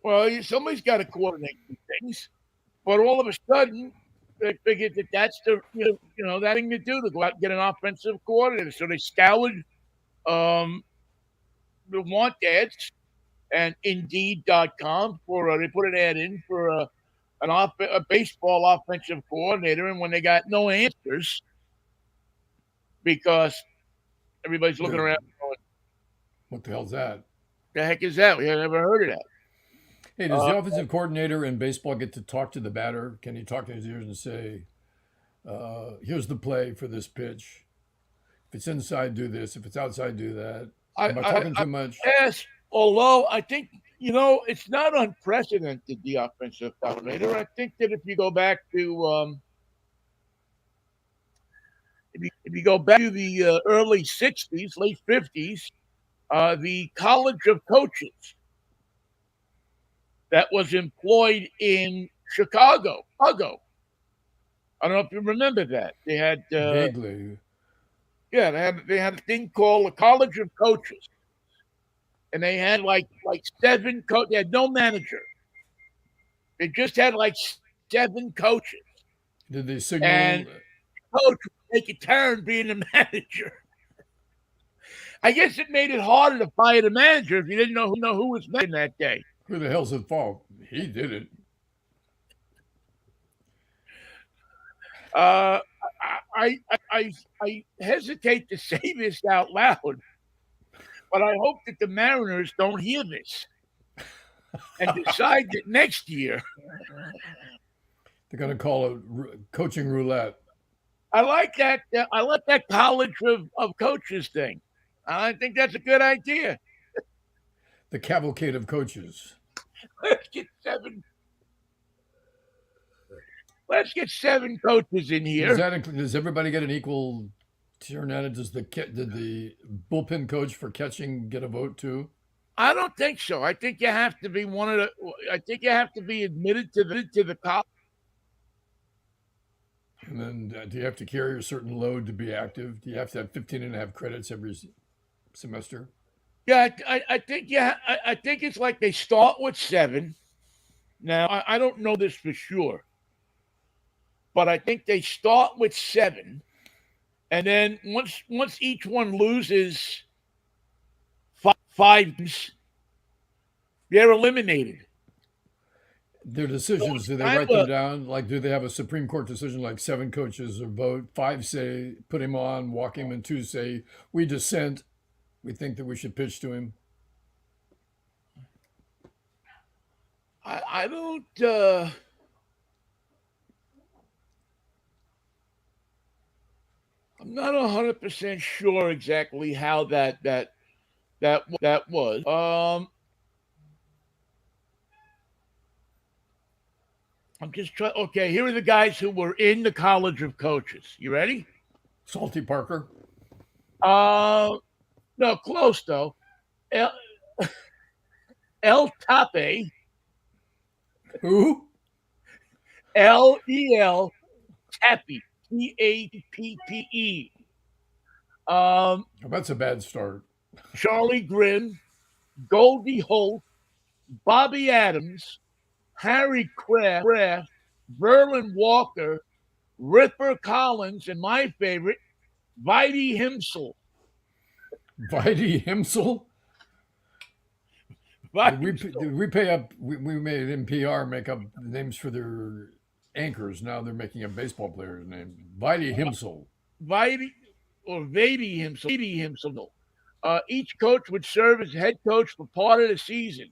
Well, somebody's got to coordinate these things. But all of a sudden, they figured that that's that thing to do to go out and get an offensive coordinator. So they scoured the want ads and Indeed.com for they put an ad in for a baseball offensive coordinator, and when they got no answers because everybody's looking around going, What the hell's that? "The heck is that? We have never heard of that." Hey, does the offensive coordinator in baseball get to talk to the batter? Can he talk to his ears and say, here's the play for this pitch? If it's inside, do this. If it's outside, do that. Am I talking too much? Yes, although I think it's not unprecedented. The offensive coordinator. I think that if you go back to the early '60s, late '50s, the College of Coaches that was employed in Chicago. I don't know if you remember that. They had Vaguely. they had a thing called the College of Coaches, and they had like 7 coaches. They had no manager. They just had like 7 coaches, Did they signal? and coach would take a turn being the manager. I guess it made it harder to fire the manager if you didn't know who was managing that day. Who the hell's at fault? He did it. Uh, I, I, I hesitate to say this out loud, but I hope that the Mariners don't hear this and decide that next year. They're going to call it coaching roulette. I like that. I like that college of coaches thing. I think that's a good idea. The cavalcade of coaches. Let's get seven. Let's get seven coaches in Does here. that include, does everybody get an equal turn at it? Did the bullpen coach for catching get a vote too? I don't think so. I think you have to be one of the. I think you have to be admitted to the college. And then do you have to carry a certain load to be active? Do you have to have 15 and a half credits every semester? Yeah, I think yeah. I think it's like they start with seven. Now I don't know this for sure, but I think they start with seven, and then once each one loses five, they're eliminated. Their decisions, do they write them down? Like, do they have a Supreme Court decision like seven coaches or vote? Five say put him on, walk him, and two say we dissent. We think that we should pitch to him. I don't. I'm not 100% sure exactly how that was. I'm just trying. Okay, here are the guys who were in the College of Coaches. You ready? Salty Parker. No, close though. El Tape. Who? Lel Tappe. Tappe. Oh, that's a bad start. Charlie Grimm, Goldie Holt, Bobby Adams, Harry Kraft, Verlin Walker, Ripper Collins, and my favorite, Vitey Himsel. Vitey Himsel? Did we pay up? We made NPR make up names for their anchors. Now they're making a baseball player's name. Vitey Himsel. Vitey or Vitey Himsel. Each coach would serve as head coach for part of the season.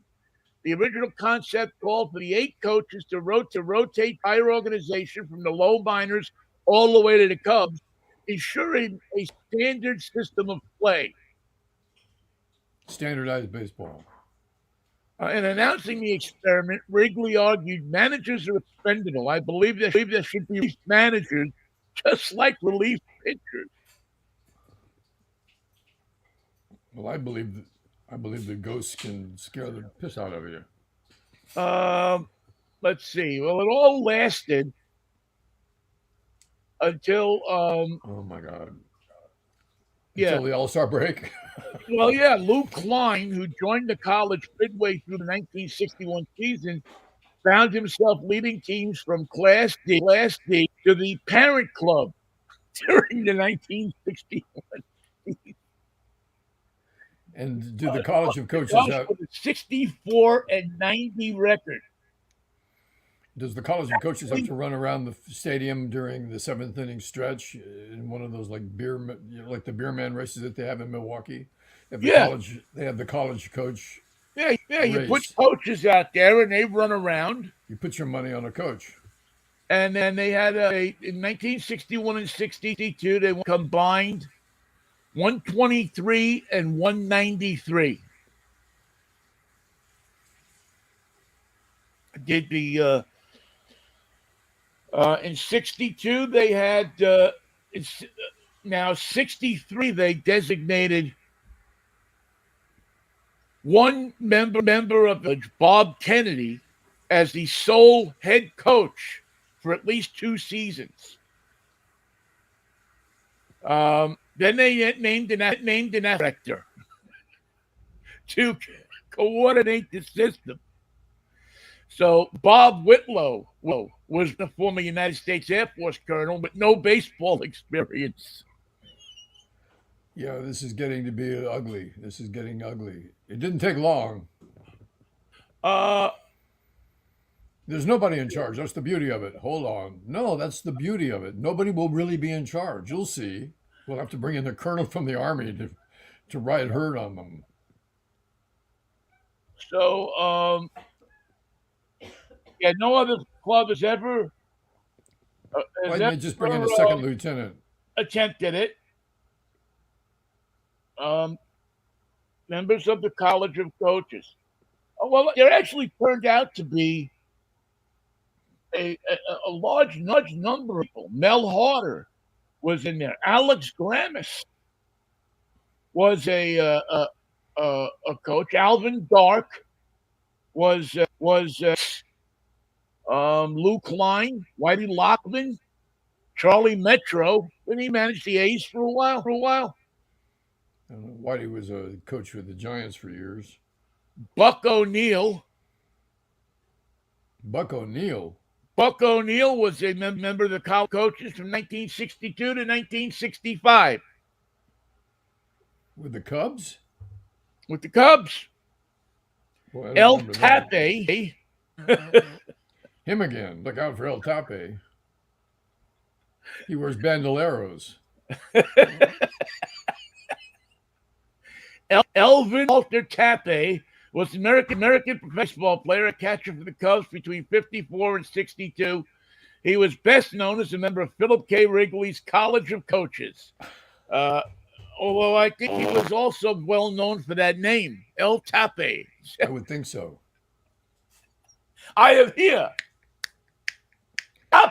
The original concept called for the 8 coaches to rotate entire organization from the low minors all the way to the Cubs, ensuring a standard system of play. Standardized baseball. In announcing the experiment, Wrigley argued managers are expendable. I believe there should be relief managers just like relief pitchers. Well, I believe the ghosts can scare the piss out of you. Let's see. Well, it all lasted until oh my god. Yeah. Until the All-Star break. Well, yeah, Lou Klein, who joined the college midway through the 1961 season, found himself leading teams from Class D to the Parent Club during the 1961 season. And do the College of Coaches have a 64-90 record? Does the College of Coaches have to run around the stadium during the 7th inning stretch in one of those like the beer man races that they have in Milwaukee? They have the college coach. Yeah. You put coaches out there and they run around. You put your money on a coach. And then they had in 1961 and 62, they combined 123 and 193. Did the in 62 they had now 63 they designated one member of the Bob Kennedy as the sole head coach for at least 2 seasons. Then they named an director to coordinate the system. So Bob Whitlow was the former United States Air Force colonel with no baseball experience. Yeah, this is getting to be ugly. This is getting ugly. It didn't take long. There's nobody in charge. That's the beauty of it. Hold on. No, that's the beauty of it. Nobody will really be in charge. You'll see. We'll have to bring in the colonel from the army to ride herd on them. So, yeah, no other club Why has didn't they just bring in a second lieutenant? attempted it. Um, Members of the College of Coaches. Oh, well, there actually turned out to be a large number of people. Mel Harder was in there. Alex Glamis was a coach. Alvin Dark was Lou Klein, Whitey Lockman, Charlie Metro. Didn't he manage the A's for a while? Whitey was a coach with the Giants for years. Buck O'Neill. Buck O'Neill. Buck O'Neill was a member of the college coaches from 1962 to 1965. With the Cubs? With the Cubs. Boy, El Tape. Him again. Look out for El Tape. He wears bandoleros. Elvin Walter Tape was an American baseball player, a catcher for the Cubs between 54 and 62. He was best known as a member of Philip K. Wrigley's College of Coaches. Although I think he was also well known for that name, El Tape. I would think so. I am here.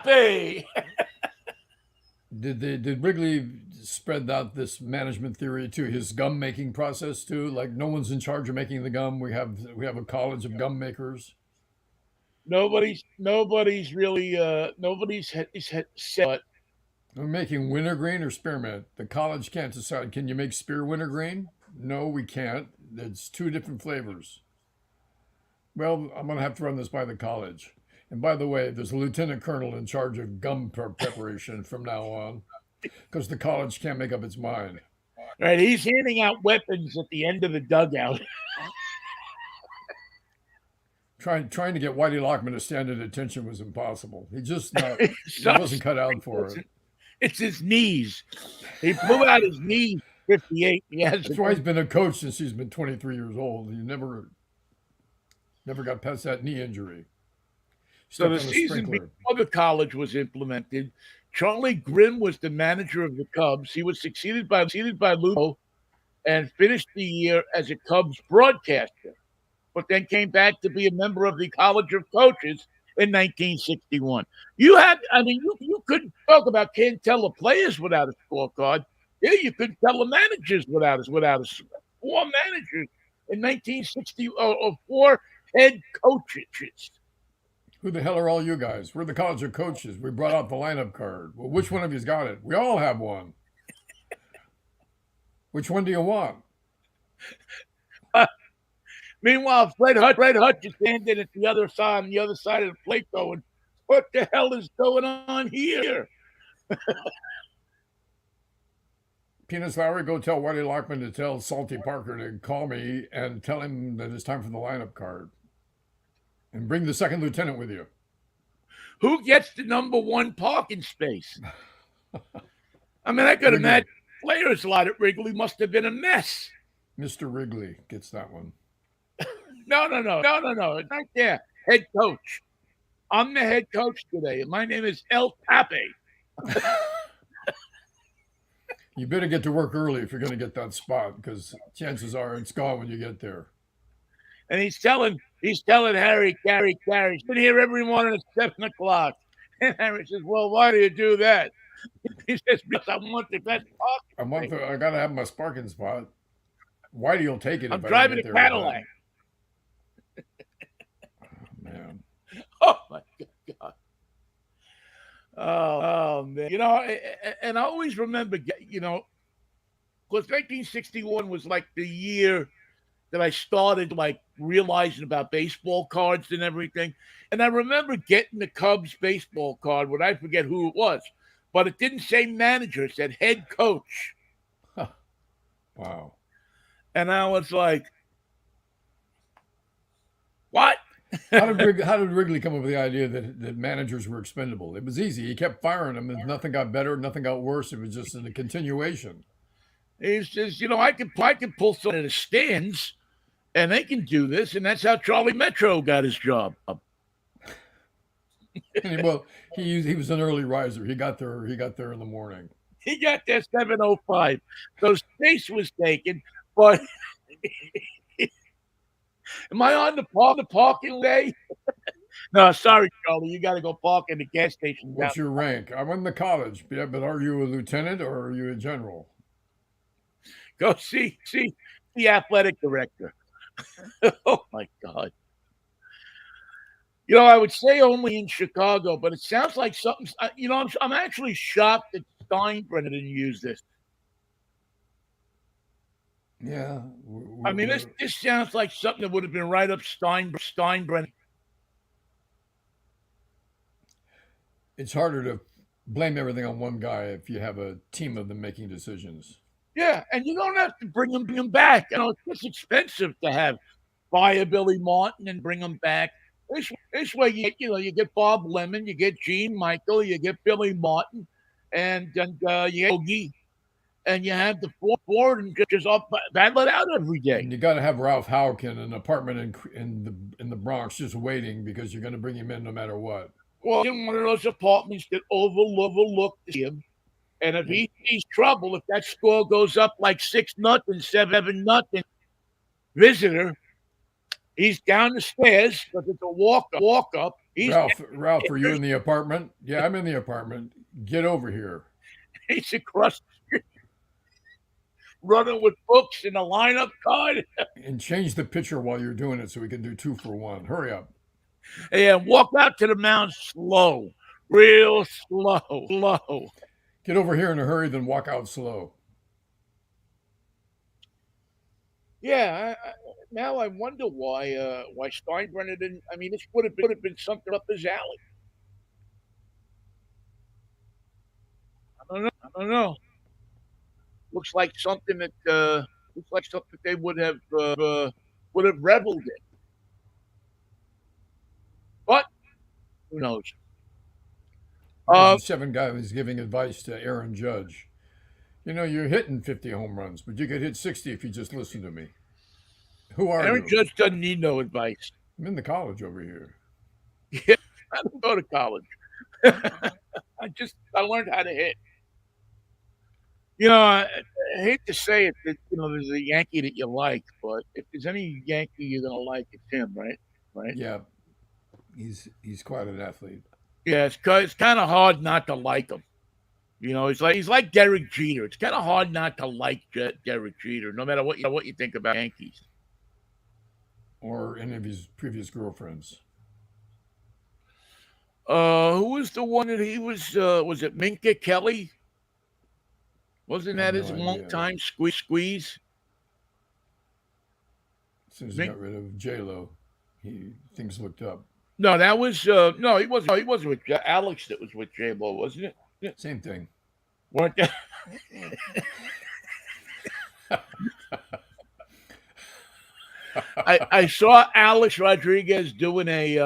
Tape. Did Wrigley spread out this management theory to his gum making process too? Like no one's in charge of making the gum. We have a college of gum makers. Nobody's really said. We're making wintergreen or spearmint. The college can't decide. Can you make spear wintergreen? No, we can't. It's two different flavors. Well, I'm going to have to run this by the college. And by the way, there's a lieutenant colonel in charge of gum preparation from now on because the college can't make up its mind. Right, he's handing out weapons at the end of the dugout. Trying to get Whitey Lockman to stand at attention was impossible. He wasn't cut out for it. It's his knees. He blew out his knees. 58. That's why he's been a coach since he's been 23 years old. He never got past that knee injury. So the season before the college was implemented, Charlie Grimm was the manager of the Cubs. He was succeeded by Lugo and finished the year as a Cubs broadcaster, but then came back to be a member of the College of Coaches in 1961. You couldn't talk about can't tell the players without a scorecard. Yeah, you couldn't tell the managers without a 4 managers in 1960 or 4 head coaches. Who the hell are all you guys? We're the College of Coaches. We brought out the lineup card. Well, which one of you's got it? We all have one. Which one do you want? Meanwhile, Fred Hutch is standing at the other side of the plate going, what the hell is going on here? Penis Lowry, go tell Whitey Lockman to tell Salty Parker to call me and tell him that it's time for the lineup card. And bring the second lieutenant with you. Who gets the number 1 parking space? I mean, I could imagine players' lot at Wrigley must have been a mess. Mr. Wrigley gets that one. No. It's right there. Head coach. I'm the head coach today. My name is El Tape. You better get to work early if you're going to get that spot, because chances are it's gone when you get there. And he's telling Harry, he's been here every morning at 7 o'clock. And Harry says, well, why do you do that? He says, because I want the best parking. I got to have my parking spot. Whitey will take it. I'm driving a Cadillac. Oh, man. Oh, my God. Oh, man. And I always remember, because 1961 was like the year that I started realizing about baseball cards and everything. And I remember getting the Cubs baseball card, I forget who it was, but it didn't say manager, it said head coach. Wow. And I was like, what? How did Wrigley come up with the idea that managers were expendable? It was easy. He kept firing them, and nothing got better, nothing got worse. It was just in a continuation. He says, I can pull someone in the stands, and they can do this, and that's how Charlie Metro got his job. Well, he was an early riser. He got there. He got there in the morning. He got there 7:05, so space was taken. But am I on the parking day? No, sorry, Charlie. You got to go park in the gas station. What's your rank? I'm in the college. Yeah, but are you a lieutenant or are you a general? Go see the athletic director. Oh my God. I would say only in Chicago, but it sounds like something. I'm actually shocked that Steinbrenner didn't use this. Yeah. I mean, this sounds like something that would have been right up Steinbrenner. It's harder to blame everything on one guy if you have a team of them making decisions. Yeah, and you don't have to bring him back. It's expensive to have fire Billy Martin and bring him back. This way, you get Bob Lemon, you get Gene Michael, you get Billy Martin, and you get Ogie, and you have the four and just up battle it out every day. And you got to have Ralph Houck in an apartment in the Bronx just waiting because you're going to bring him in no matter what. Well, in one of those apartments that overlook him, and if he sees trouble, if that score goes up like 6-0, 7-0, visitor, he's down the stairs because it's a walk up. Ralph, are you in the apartment? Yeah, I'm in the apartment. Get over here. He's across the street, running with books and a lineup card. And change the picture while you're doing it so we can do 2 for 1. Hurry up. And walk out to the mound slow, real slow. Get over here in a hurry, then walk out slow. Yeah, now I wonder why Steinbrenner didn't. I mean, this would have been something up his alley. I don't know. Looks like something that they would have reveled in. But who knows? 7 guy was giving advice to Aaron Judge. You're hitting 50 home runs, but you could hit 60 if you just listen to me. Who are Aaron you? Judge doesn't need no advice. I'm in the college over here. Yeah, I don't go to college. I learned how to hit. I hate to say it that there's a Yankee that you like, but if there's any Yankee you're gonna like, it's him, right? Right? Yeah, he's quite an athlete. Yeah, it's kind of hard not to like him. He's like Derek Jeter. It's kind of hard not to like Derek Jeter, no matter what you think about Yankees or any of his previous girlfriends. Who was the one that he was? Was it Minka Kelly? Wasn't that his long-time squeeze? As soon as he got rid of J-Lo, things looked up. No, that was no. He wasn't. He wasn't with Alex. That was with J-Lo, wasn't it? Yeah. Same thing. Weren't they? I saw Alex Rodriguez doing a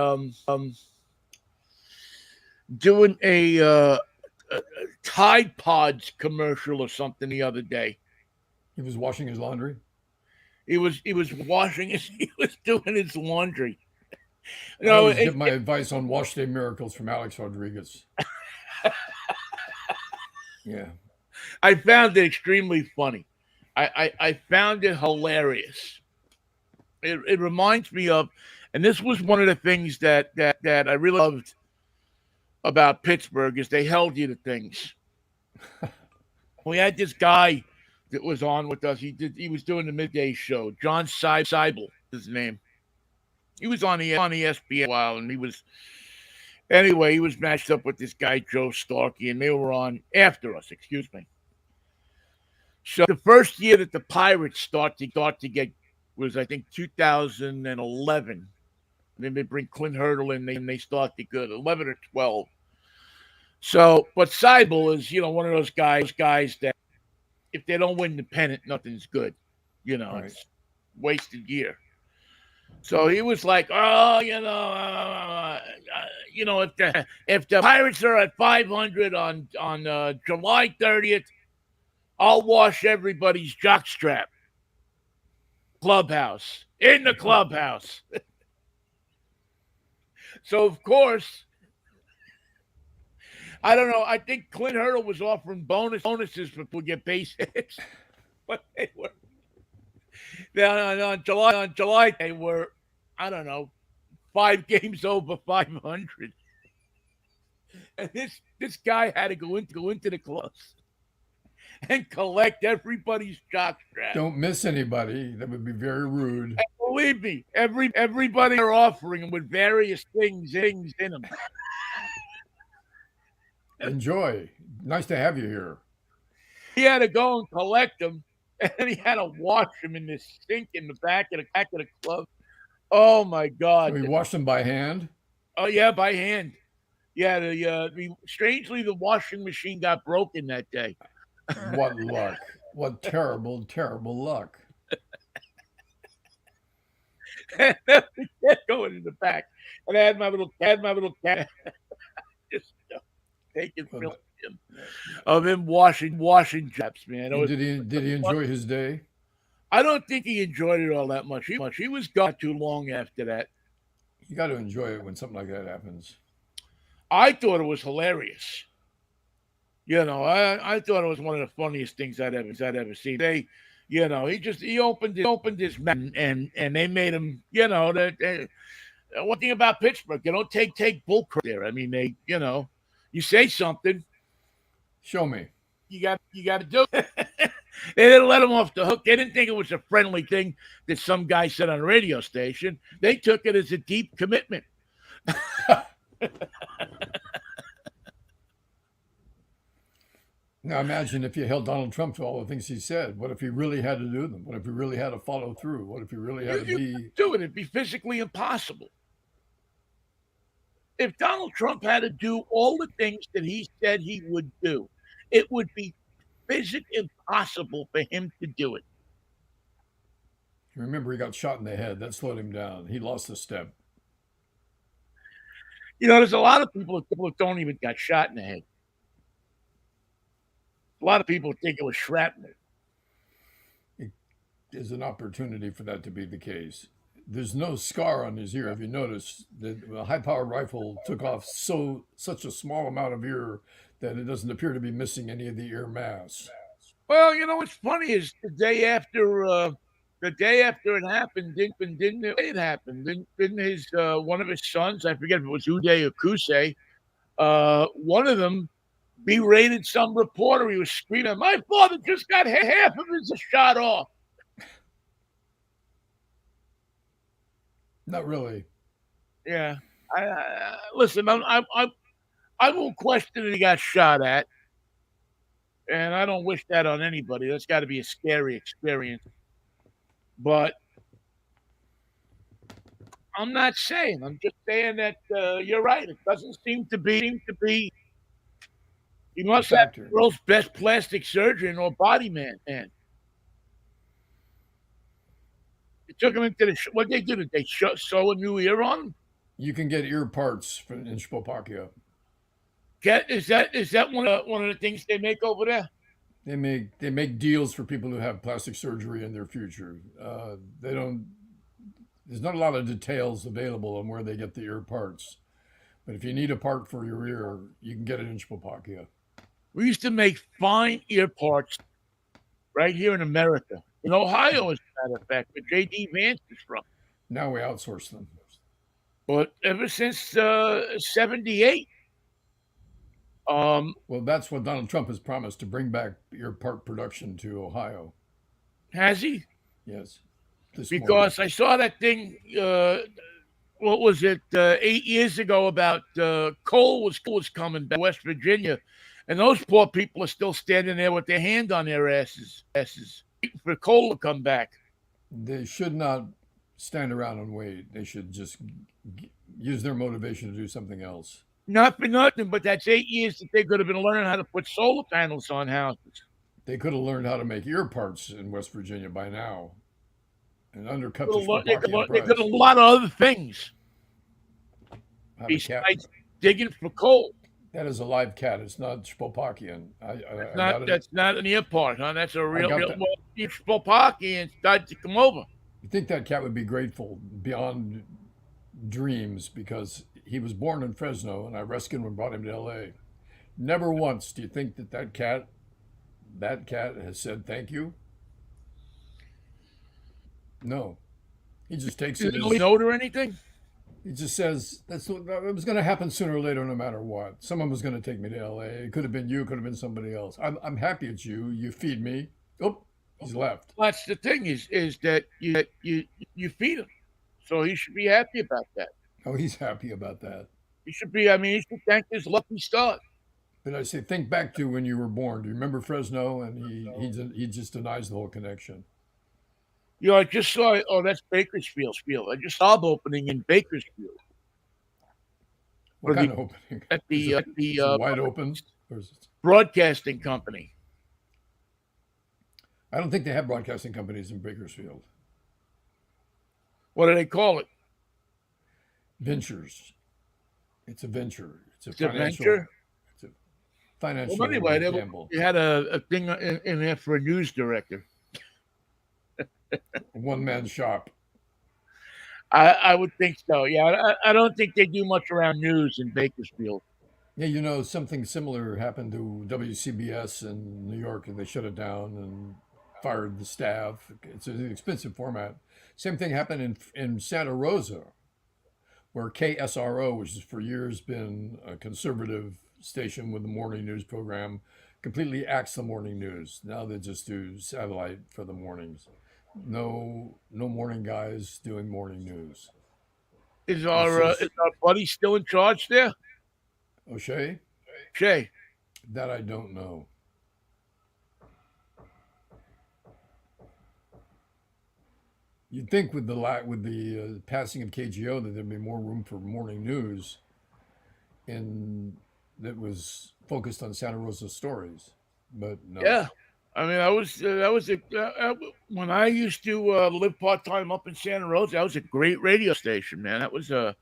Tide Pods commercial or something the other day. He was washing his laundry. He was washing his. He was doing his laundry. I always get my advice on Wash Day Miracles from Alex Rodriguez. Yeah, I found it extremely funny. I found it hilarious. It reminds me of, and this was one of the things that I really loved about Pittsburgh is they held you to things. We had this guy that was on with us. He was doing the midday show. John Seibel, his name. He was on ESPN a while, and he was matched up with this guy Joe Starkey, and they were on after us. Excuse me. So the first year that the Pirates start to get was I think 2011. Then they bring Clint Hurdle in, and they start to good 11 or 12. So, but Seibel is one of those guys that if they don't win the pennant, nothing's good. Right. It's wasted year. So he was like, "Oh, if the Pirates are at 500 on July 30th, I'll wash everybody's jockstrap clubhouse in the clubhouse." So of course, I don't know. I think Clint Hurdle was offering bonuses for people to get base hits, but they were on July they were, I don't know, 5 games over 500. And this guy had to go into the clubs and collect everybody's jockstrap. Don't miss anybody. That would be very rude. And believe me, everybody are offering them with various things in them. Enjoy. Nice to have you here. He had to go and collect them, and he had to wash them in this sink in the back of the club. Oh my So God! we washed them by hand. Oh yeah, by hand. Yeah, strangely the washing machine got broken that day. What luck. What terrible, terrible luck. And we kept going in the back, and I had my little cat just taking Well, film of him washing chaps, man. It was, did he enjoy his day? I don't think he enjoyed it all that much. He was gone too long after that. You got to enjoy it when something like that happens. I thought it was hilarious. I thought it was one of the funniest things I'd ever seen. He opened his mouth and they made him. One thing about Pittsburgh, they don't take bull crap there. I mean, you say something, Show me. you got to do it. They didn't let him off the hook. They didn't think it was a friendly thing that some guy said on a radio station. They took it as a deep commitment. Now imagine if you held Donald Trump to all the things he said. What if he really had to do them? What if he really had to follow through? What if he really had to be... Do it. It'd be physically impossible. If Donald Trump had to do all the things that he said he would do, it would be physically impossible for him to do it. Remember, he got shot in the head. That slowed him down. He lost a step. There's a lot of people that don't even got shot in the head. A lot of people think it was shrapnel. It is an opportunity for that to be the case. There's no scar on his ear. If you notice, the high-powered rifle took off such a small amount of ear that it doesn't appear to be missing any of the ear mass. Well, what's funny is the day after it happened, it happened. Didn't his one of his sons, I forget if it was Uday or Kusei, one of them berated some reporter. He was screaming, "My father just got half of his shot off." Not really. Yeah, listen. I won't question that he got shot at, and I don't wish that on anybody. That's got to be a scary experience. But I'm not saying. I'm just saying that you're right. It doesn't seem to be. He must have the world's best plastic surgeon or body man. They took him into the. What they did? Did they sew a new ear on him? You can get ear parts in Slovakia. Is that one of the things they make over there? They make deals for people who have plastic surgery in their future. They don't. There's not a lot of details available on where they get the ear parts, but if you need a part for your ear, you can get it in Slovakia. We used to make fine ear parts right here in America, in Ohio, as a matter of fact, where J.D. Vance is from. Now we outsource them. But ever since '78. Well, that's what Donald Trump has promised, to bring back ear part production to Ohio. Has he? Yes. Because I saw that thing, what was it, 8 years ago about coal was coming back to West Virginia, and those poor people are still standing there with their hand on their asses, waiting for coal to come back. They should not stand around and wait. They should just use their motivation to do something else. Not for nothing, but that's 8 years that they could have been learning how to put solar panels on houses. They could have learned how to make ear parts in West Virginia by now. and undercut the Spokane They could price. a lot of other things Have a cat. besides digging for coal. That is a live cat. It's not Spopakian. I got it. That's not an earpart, huh? That's a I real, got real that. well, if Spopaki started to come over. You think that cat would be grateful beyond dreams because he was born in Fresno and I rescued him and brought him to L.A. Never once do you think that cat has said thank you? No. He just takes You it didn't leave as a note or anything? he just says it was going to happen sooner or later, no matter what. Someone was going to take me to L.A. It could have been you, it could have been somebody else. I'm happy it's you. You feed me. Oh, he's left. That's the thing is that you feed him, so he should be happy about that. Oh, he's happy about that. He should be. I mean, he should thank his lucky stars. But I say, think back to when you were born. Do you remember Fresno? And he just denies the whole connection. You know, I just saw. Oh, that's Bakersfield. I just saw the opening in Bakersfield. What kind of opening? At is it wide open? Or is it... broadcasting company. I don't think they have broadcasting companies in Bakersfield. What do they call it? Ventures. It's a venture. It's a venture. It's a financial. Well, anyway, gamble. You had a thing in there for a news director. One man shop. I would think so. Yeah, I don't think they do much around news in Bakersfield. Yeah, you know, something similar happened to WCBS in New York, and they shut it down and fired the staff. It's an expensive format. Same thing happened in Santa Rosa, where KSRO, which has for years been a conservative station with the morning news program, completely axed the morning news. Now they just do satellite for the mornings. No morning guys doing morning news. Is our buddy still in charge there? O'Shea? Shay. That I don't know. You'd think with the passing of KGO that there'd be more room for morning news, and that was focused on Santa Rosa stories, but no. Yeah, I mean, when I used to live part time up in Santa Rosa. That was a great radio station, man. That was I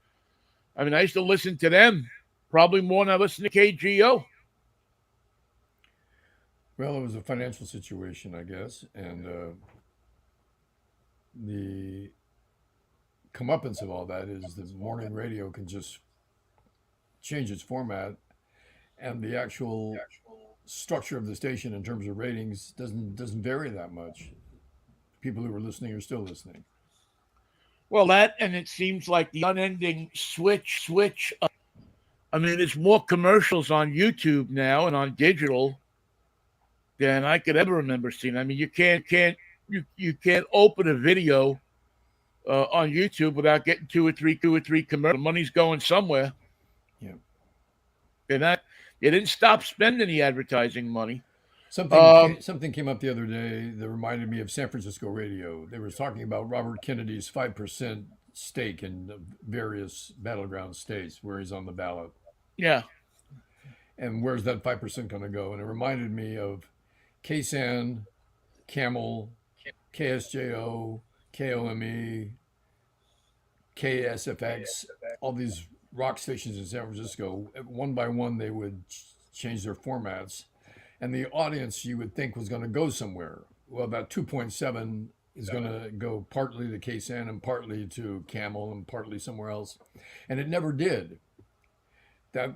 mean, I used to listen to them probably more than I listened to KGO. Well, it was a financial situation, I guess, and the comeuppance of all that is that morning radio can just change its format, and the actual structure of the station in terms of ratings doesn't vary that much. People who are listening are still listening. Well, that and it seems like the unending switch. I mean, there's more commercials on YouTube now and on digital than I could ever remember seeing. I mean, you can't open a video on YouTube without getting two or three commercials. The money's going somewhere. Yeah. They didn't stop spending the advertising money. Something came up the other day that reminded me of San Francisco radio. They were talking about Robert Kennedy's 5% stake in various battleground states where he's on the ballot. Yeah. And where's that 5% going to go? And it reminded me of KSAN, Camel, KSJO, KOME, KSFX, all these rock stations in San Francisco. One by one, they would change their formats. And the audience you would think was going to go somewhere. Well, that 2.7 is going to go partly to KSAN and partly to Camel and partly somewhere else. And it never did. That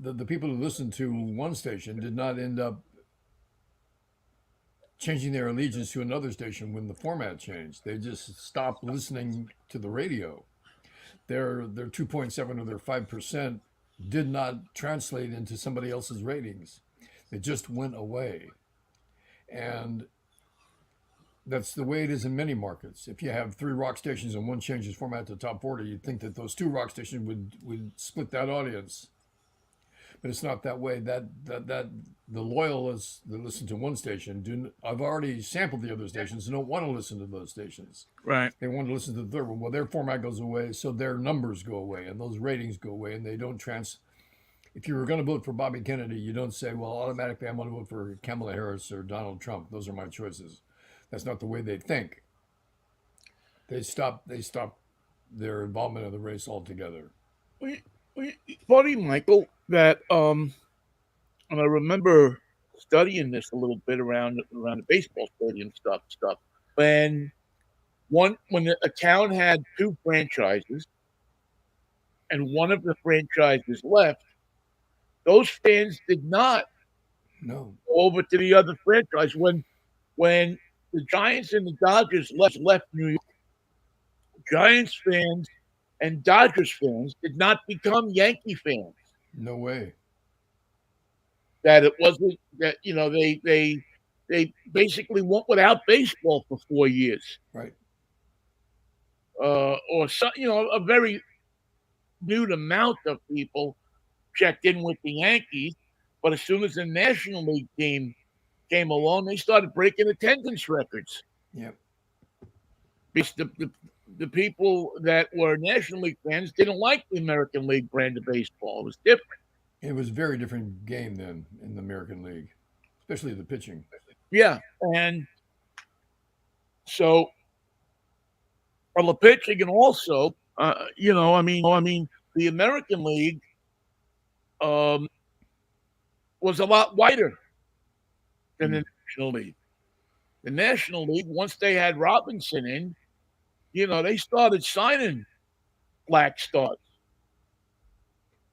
the people who listened to one station did not end up changing their allegiance to another station when the format changed. They just stopped listening to the radio. Their 2.7 or their 5% did not translate into somebody else's ratings. It just went away. And that's the way it is in many markets. If you have 3 rock stations and one changes format to top 40, you'd think that those 2 rock stations would split that audience. But it's not that way. That the loyalists that listen to one station I've already sampled the other stations and don't want to listen to those stations. Right. They want to listen to the third one. Well, their format goes away, so their numbers go away and those ratings go away, and they don't If you were going to vote for Bobby Kennedy, you don't say, well, automatically I'm going to vote for Kamala Harris or Donald Trump. Those are my choices. That's not the way they think. They stopped their involvement in the race altogether. We, funny, Michael, that and I remember studying this a little bit around the baseball stadium stuff. When a town had two franchises and one of the franchises left, those fans did not No, go over to the other franchise. When the Giants and the Dodgers left New York, Giants fans and Dodgers fans did not become Yankee fans. no way. That it wasn't that they basically went without baseball for 4 years, Right. or so, a very minute amount of people checked in with the Yankees. But as soon as the National League team came along, they started breaking attendance records. Yep. Because the people that were National League fans didn't like the American League brand of baseball. It was different. It was a very different game then in the American League, especially the pitching. Yeah. And so on the pitching, and also, the American League was a lot wider than the National League. The National League, once they had Robinson in, they started signing black stars.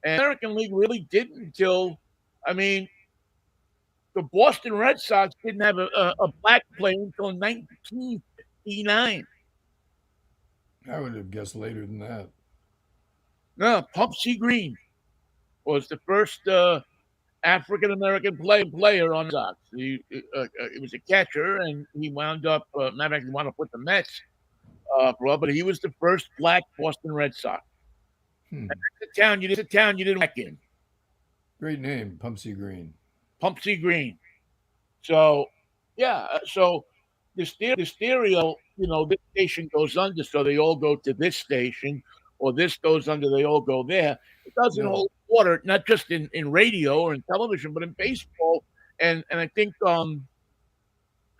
And the American League really didn't until, the Boston Red Sox didn't have a black player until 1959. I would have guessed later than that. No, Pumpsy Green was the first African American player on the Sox. He was a catcher, and he wound up, not actually wound up with the Mets, but he was the first black Boston Red Sox. And that's a town you didn't back in. Great name, Pumpsy Green. Pumpsy Green. So, yeah. So the stereo, this station goes under, so they all go to this station, or this goes under, they all go there. It doesn't hold water, not just in radio or in television, but in baseball, and I think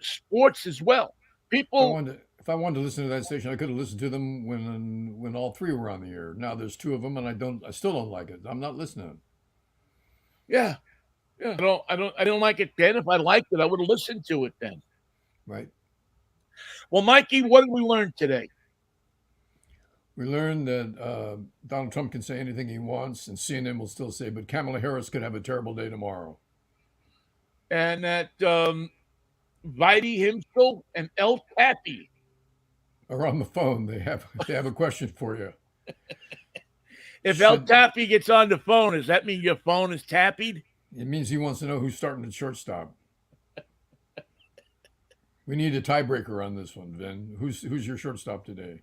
sports as well. People. If I wanted to listen to that station, I could have listened to them when all three were on the air. Now there's two of them, and I still don't like it. I'm not listening. Yeah. Yeah. I don't like it then. If I liked it, I would have listened to it then. Right. Well, Mikey, what did we learn today? We learned that Donald Trump can say anything he wants, and CNN will still say, but Kamala Harris could have a terrible day tomorrow. And that Vinnie himself and El Tappy are on the phone. They have a question for you. If El Tappy gets on the phone, does that mean your phone is tappied? It means he wants to know who's starting at shortstop. We need a tiebreaker on this one, Vin. Who's your shortstop today?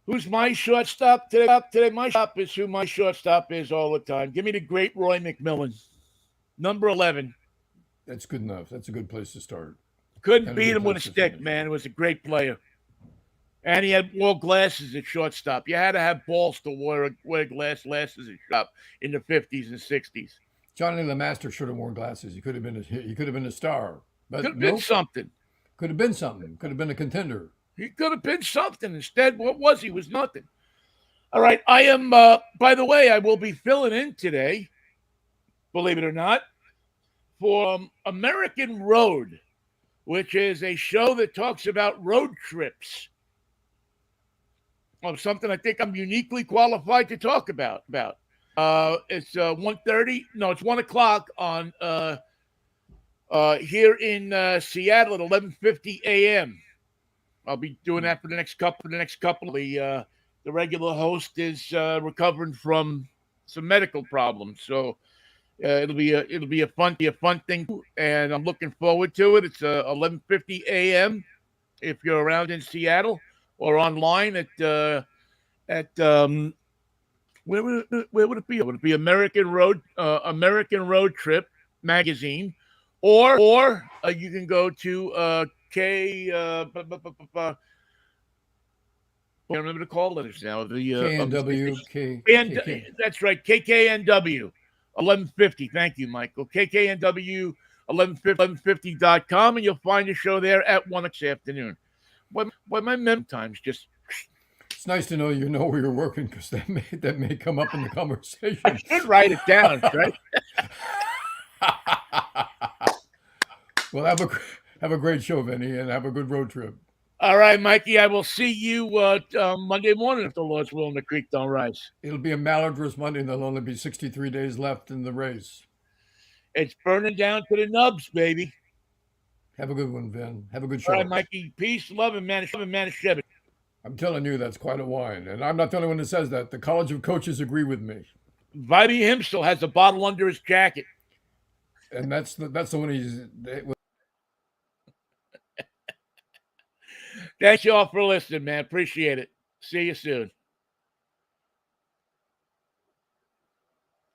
Who's my shortstop today? My shortstop is who my shortstop is all the time. Give me the great Roy McMillan, number 11. That's good enough. That's a good place to start. Couldn't beat him with a stick, man. It was a great player. And he wore glasses at shortstop. You had to have balls to wear glasses at shortstop in the 50s and 60s. Johnny LeMaster should have worn glasses. He could have been a star. But could have been something. Could have been something. Could have been a contender. He could have been something. Instead, what was he? Was nothing. All right. I am, by the way, I will be filling in today, believe it or not, for American Road, which is a show that talks about road trips. Something I think I'm uniquely qualified to talk about. It's 1:30. No, it's 1 o'clock on here in Seattle at 11:50 a.m. I'll be doing that for the next couple. The regular host is recovering from some medical problems, so it'll be a fun thing, and I'm looking forward to it. It's 11:50 a.m. if you're around in Seattle, or online at where would it be? Would it be American Road Trip magazine, or you can go to I can't remember the call letters now. The KNW. That's right, KKNW 1150. Thank you, Michael. KKNW 1150.com, and you'll find the show there at 1 this afternoon. Boy, my mem times just It's nice to know you know where you're working because that may come up in the I conversation. should write it down, right? Well, have a great show, Vinny, and have a good road trip. All right, Mikey. I will see you Monday morning if the Lord's willing. The creek don't rise. It'll be a Maladress Monday, and there'll only be 63 days left in the race. It's burning down to the nubs, baby. Have a good one, Vin. Have a good All show. right, Mikey. Peace, love, and Manischewitz. I'm telling you, that's quite a wine. And I'm not the only one that says that. The College of Coaches agree with me. Vibey himself has a bottle under his jacket. And that's the one he's. Thanks y'all for listening, man. Appreciate it. See you soon.